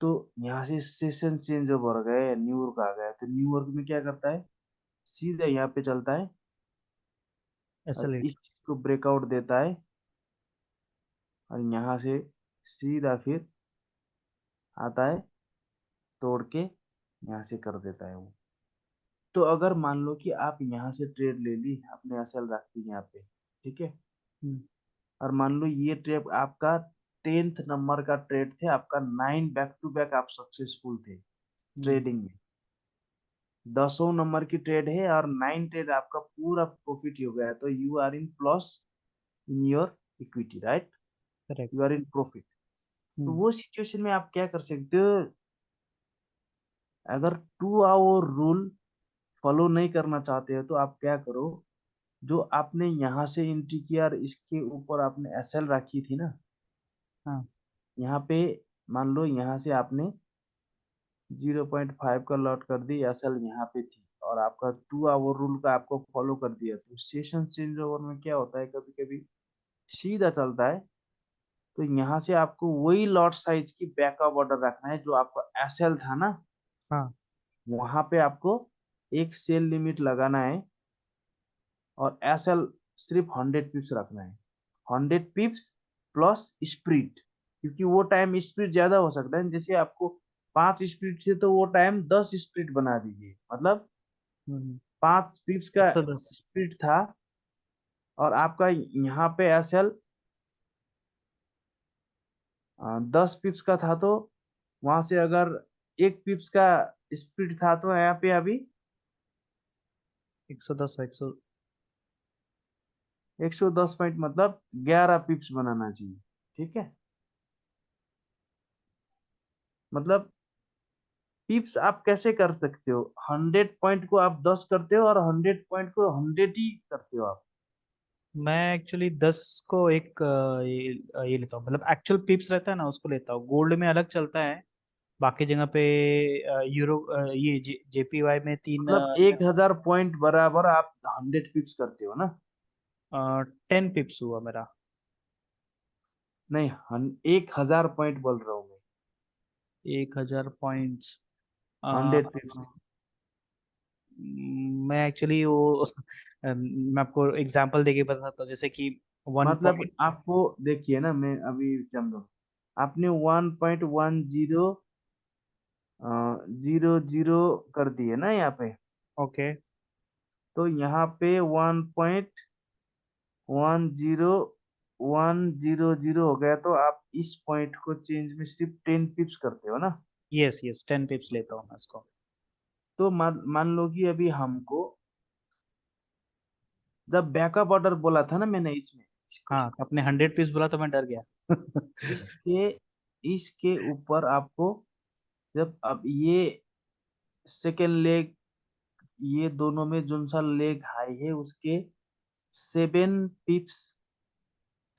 तो यहाँ से सेशन चेंज ओवर गए, न्यूयॉर्क आ गया, तो न्यूयॉर्क में क्या करता है, सीधा यहाँ पे चलता है और
एसएल।
इस चीज को ब्रेकआउट देता है, और यहाँ से सीधा फिर आता है, तोड़ के यहाँ से कर देता है वो। तो अगर मान लो कि आप यहाँ से ट्रेड ले ली, आपने एसएल रख दी यहाँ पे, ठीक है, और मान लो ये ट्रेड आपका 10th नंबर का ट्रेड थे, आपका 9 बैक टू बैक आप सक्सेसफुल थे ट्रेडिंग में, 10th नंबर की ट्रेड है और 9 ट्रेड आपका पूरा प्रॉफिट हो गया, तो you are in plus in your equity, right,
correct.
You are in profit. तो वो सिचुएशन में आप क्या कर सकते हो, अगर 2 आवर रूल फॉलो नहीं करना चाहते हो, तो आप क्या करो, जो आपने यहाँ से एंट्री किया और इसके ऊपर आपने एसएल रखी थी ना,
हाँ।
यहाँ पे मान लो यहाँ से आपने 0.5 का लॉट कर दी, एसएल यहाँ पे थी, और आपका 2 आवर रूल का आपको फॉलो कर दिया, तो सेशन चेंज ओवर में क्या होता है, कभी कभी सीधा चलता है, तो यहाँ से आपको वही लॉट साइज की बैकअप ऑर्डर रखना है, जो आपका एसएल था ना,
हाँ।
वहां पे आपको एक सेल लिमिट लगाना है, और एसएल सिर्फ 100 पिप्स रखना है, 100 पिप्स प्लस स्प्रिट, क्योंकि वो टाइम स्प्रिट ज्यादा हो सकता है, जैसे आपको 5 स्प्रिट थे, तो वो टाइम 10 स्प्रिट बना दीजिए, मतलब 5 पिप्स का
110।
स्प्रिट था, और आपका यहाँ पे एसएल 10 पिप्स का था, तो वहां से अगर 1 पिप्स का स्प्रिट था, तो यहाँ पे अभी
110।
110 पॉइंट, मतलब 11 पिप्स बनाना चाहिए, ठीक है। मतलब पिप्स आप कैसे कर सकते हो, 100 पॉइंट को आप 10 करते हो, और 100 पॉइंट को 100 ही करते हो आप।
मैं एक्चुअली 10 को एक ये लेता हूँ, मतलब एक्चुअल पिप्स रहता है ना उसको लेता हूँ, गोल्ड में अलग चलता है। बाकी जगह पे यूरो ये जेपीवाई में तीन
मतलब 1000 पॉइंट बराबर आप 100 पिप्स करते हो ना?
10 पिप्स हुआ मेरा।
नहीं, 1000 पॉइंट बोल रहा हूँ मैं।
1000 पॉइंट्स।
100 पिप्स।
मैं एक्चुअली वो मैं आपको एग्जांपल देके बताता हूँ, जैसे कि वन
मतलब
पॉइंट
आपको देखिए ना, मैं अभी समझो, आपने 1.10 00 कर दिए ना यहाँ पे।
ओके।
तो यहाँ पे 1.10100 हो गया, तो आप इस पॉइंट को चेंज में सिर्फ 10 पिप्स करते हो ना?
यस यस, 10 पिप्स लेता हूँ मैं इसको।
तो मान मान लो कि अभी हमको जब बैकअप ऑर्डर बोला था ना मैंने इसमें, इसको,
हाँ, आपने 100 पीस बोला तो मैं डर गया।
इसके इसके ऊपर आपको, जब अब ये सेकेंड लेग, ये दोनों में जो सा लेग हाई है उसके 7 पिप्स,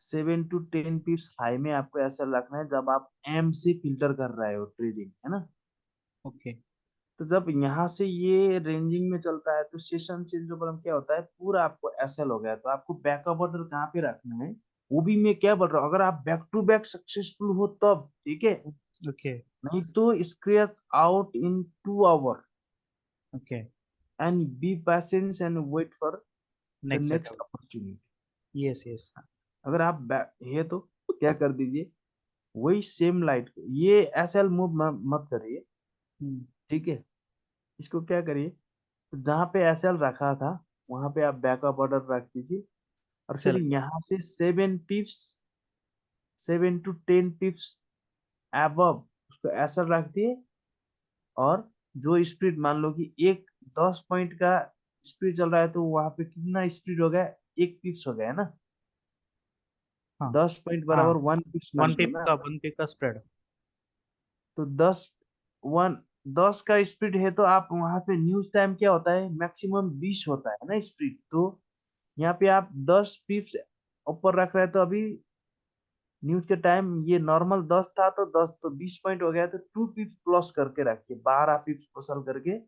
7 to 10 पिप्स हाई में आपको ऐसा रखना है जब आप एम से फिल्टर कर रहे हो ट्रेडिंग, है ना?
ओके।
तो जब यहाँ से ये रेंजिंग में चलता है तो सेशन चेंज ओवर में क्या होता है, पूरा आपको एसएल हो गया, तो आपको बैकअप ऑर्डर कहाँ पे रखना है? वो भी मैं क्या बोल रहा हूँ, अगर आप बैक टू बैक सक्सेसफुल हो तब ठीक है,
ओके।
नहीं तो scratch out in 2 hour
okay.
And be patience and wait for the
next
next
setup.
Opportunity.
Yes yes.
अगर आप है तो क्या कर दीजिए, वही सेम लाइट को, ये एसएल मूव मत करिए, ठीक है? इसको क्या करिए, तो जहाँ पे एसएल रखा था वहां पे आप बैकअप ऑर्डर रख दीजिए, और फिर
सेल।
यहाँ से 7 पिप्स, 7 to 10 पिप्स एबव उसको एसएल रख दिए। और जो स्पीड, मान लो कि एक 10 पॉइंट का स्पीड चल रहा है, तो वहां पे कितना स्पीड हो गया, 1 पिप्स हो गया ना?
हाँ
10 पॉइंट
हाँ,
बराबर 1 पिप्स मान
वन
लो
पिप
ना।
का 1 पिप का स्प्रेड।
तो 10 का स्पीड है, तो आप वहां पे न्यूज टाइम क्या होता है, मैक्सिमम 20 होता है ना स्पीड, तो यहाँ पे आप 10 पिप्स ऊपर रख रहे हैं, तो अभी न्यूज के टाइम ये नॉर्मल 10 था, तो 10 तो 20 पॉइंट हो गया, तो 2 पिप्स प्लस करके रखिए, 12 पिप्स पसल करके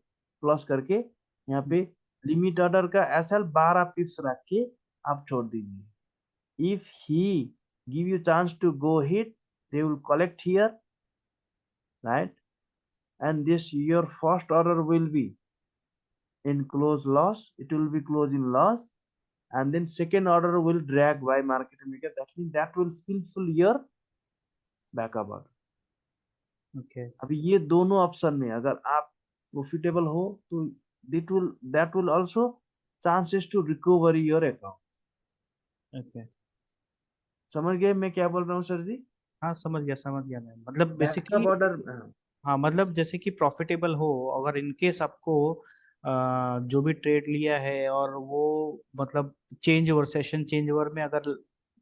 प्लस करके यहाँ पे लिमिट ऑर्डर का एसएल 12 पिप्स रख के आप छोड़ दीजिए। If he give you chance to go hit, they will collect here, right? And this your first order will be in close loss, it will be close in loss, and then second order will drag by market maker, that means that will fulfill your backup order।
Okay.
अभी ये दोनों ऑप्शन में अगर आप प्रॉफिटेबल हो तो that will also chances to recover your account।
Okay.
समझ गए मैं क्या बोल रहा हूँ सर जी?
हाँ, समझ गया मैं, मतलब
बैकअप
बेसिकली।
ऑर्डर।
हाँ, मतलब जैसे कि प्रॉफिटेबल हो, अगर इनकेस आपको जो भी ट्रेड लिया है और वो मतलब change over, session change over में अगर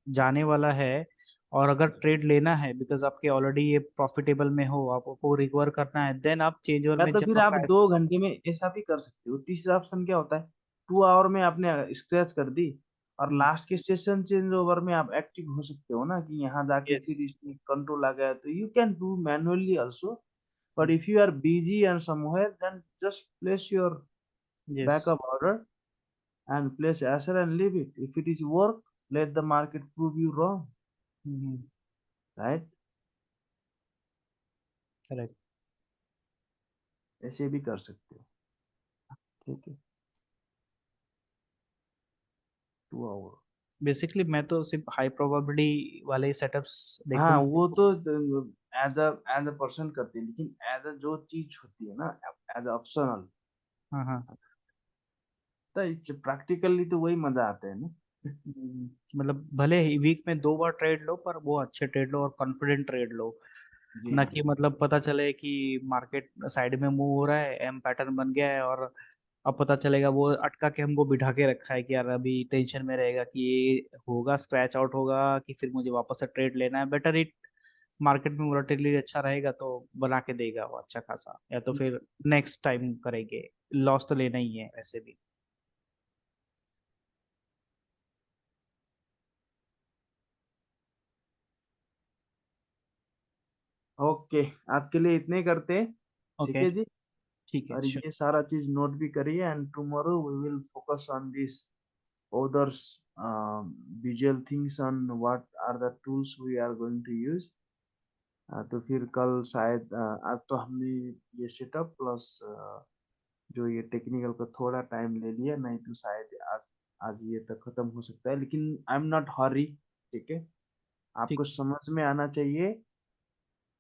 जाने वाला है, और अगर ट्रेड लेना है बिकॉज आपके ऑलरेडी ये प्रॉफिटेबल में हो, आपको रिकवर करना है, देन आप चेंज ओवर
या
में
तो
जब
फिर आप
आपका।
2 घंटे में ऐसा भी कर सकते हो। तीसरा ऑप्शन क्या होता है, 2 आवर में आपने स्क्रैच कर दी, और लास्ट के सेशन चेंज ओवर में आप एक्टिव हो सकते हो ना, कि यहाँ जाके
यस
फिर इसमें कंट्रोल आ गया, तो you can do manually also. But if you are busy and somewhere, then just place your
yes.
Backup order and place asset and leave it. If it is work, let the market prove you wrong, right?
Correct.
ऐसे भी कर सकते हो, ठीक है? 2 आवर।
बेसिकली मैं तो सिर्फ हाई प्रोबेबिलिटी वाले सेटअप्स
हाँ,
देखूंगा।
वो तो एज अ पर्सन करते हैं, लेकिन एज अ जो चीज होती है ना, एज ऑप्शनल,
हाँ हाँ।
तो प्रैक्टिकली तो वही मजा आता है ना।
मतलब भले ही वीक में 2 बार ट्रेड लो, पर वो अच्छे ट्रेड लो और कॉन्फिडेंट ट्रेड लो।
जी
ना
जी।
कि मतलब पता चले कि मार्केट साइड में मूव हो रहा है, एम पैटर्न बन गया है, और अब पता चलेगा वो अटका के हमको बिठा के रखा है कि यार अभी टेंशन में रहेगा कि ये होगा, स्क्रैच आउट होगा कि फिर मुझे वापस से ट्रेड लेना है। बेटर इट, मार्केट में वोलेटिलिटी अच्छा रहेगा तो बना के देगा वो अच्छा खासा, या तो फिर नेक्स्ट टाइम करेंगे। लॉस तो लेना ही है वैसे भी।
ओके, आज के लिए इतने ही करते हैं, ठीक
ओके,
है जी।
ठीक है,
और
श्योर।
ये सारा चीज नोट भी करिए, and tomorrow we will focus on this others visual things on what are the tools we are going to use. तो फिर कल शायद आज तो हमने ये सेटअप प्लस जो ये टेक्निकल का थोड़ा टाइम ले लिया, नहीं तो शायद आज आज ये तक खत्म हो सकता है, लेकिन आई एम नॉट हरी, ठीक है।
ठीक।
आपको समझ में आना चाहिए,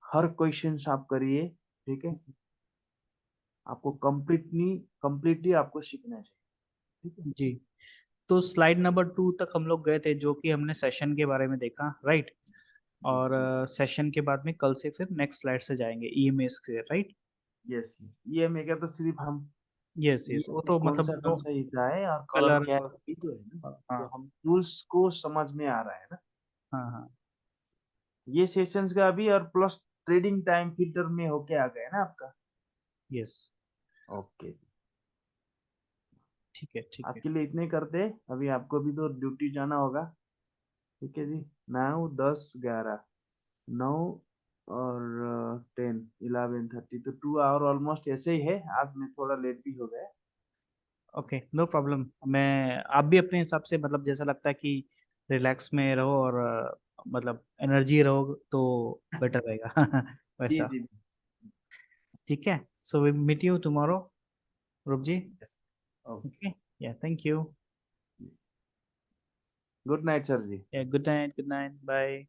हर क्वेश्चन आप करिए, ठीक है। आपको कंप्लीटली आपको सीखना चाहिए, ठीक है।
जी, तो स्लाइड नंबर 2 तक हम लोग गए थे, जो कि हमने सेशन के बारे में देखा, राइट।
जी,
और सेशन के बाद में कल से फिर नेक्स्ट स्लाइड से जाएंगे, ईएमएस से, राइट।
यस, ये मैं क्या, तो सिर्फ हम
यस
ये
यस, वो तो मतलब
कौन
वो
सा हिस्सा है और कलर
कलर
क्या है,
और
ये तो है ना। तो
हाँ
हम टूल्स को समझ में आ रहा है ना,
हाँ हाँ।
ये सेशंस का भी, और प्लस ट्रेडिंग टाइम फिल्टर में होके आ गया ना आपका।
यस,
ओके,
ठीक है, ठीक
आज
है।
के लिए इतने करते हैं। अभी आपको भी तो ड्यूटी जाना होगा, ठीक है जी। 9, 10, 11, 9 और 10, 11:30, तो 2 आवर ऑलमोस्ट ऐसे ही है। आज मैं थोड़ा लेट भी हो गया।
Okay, no problem. मैं आप भी अपने हिसाब से, मतलब जैसा लगता है कि रिलैक्स में रहो और मतलब एनर्जी रहो तो बेटर रहेगा
जी
वैसा।
जी।
ठीक है, so we meet you tomorrow, Roop ji.
Yes, okay,
okay, yeah thank you.
Good night sir ji.
Yeah good night, good night, bye.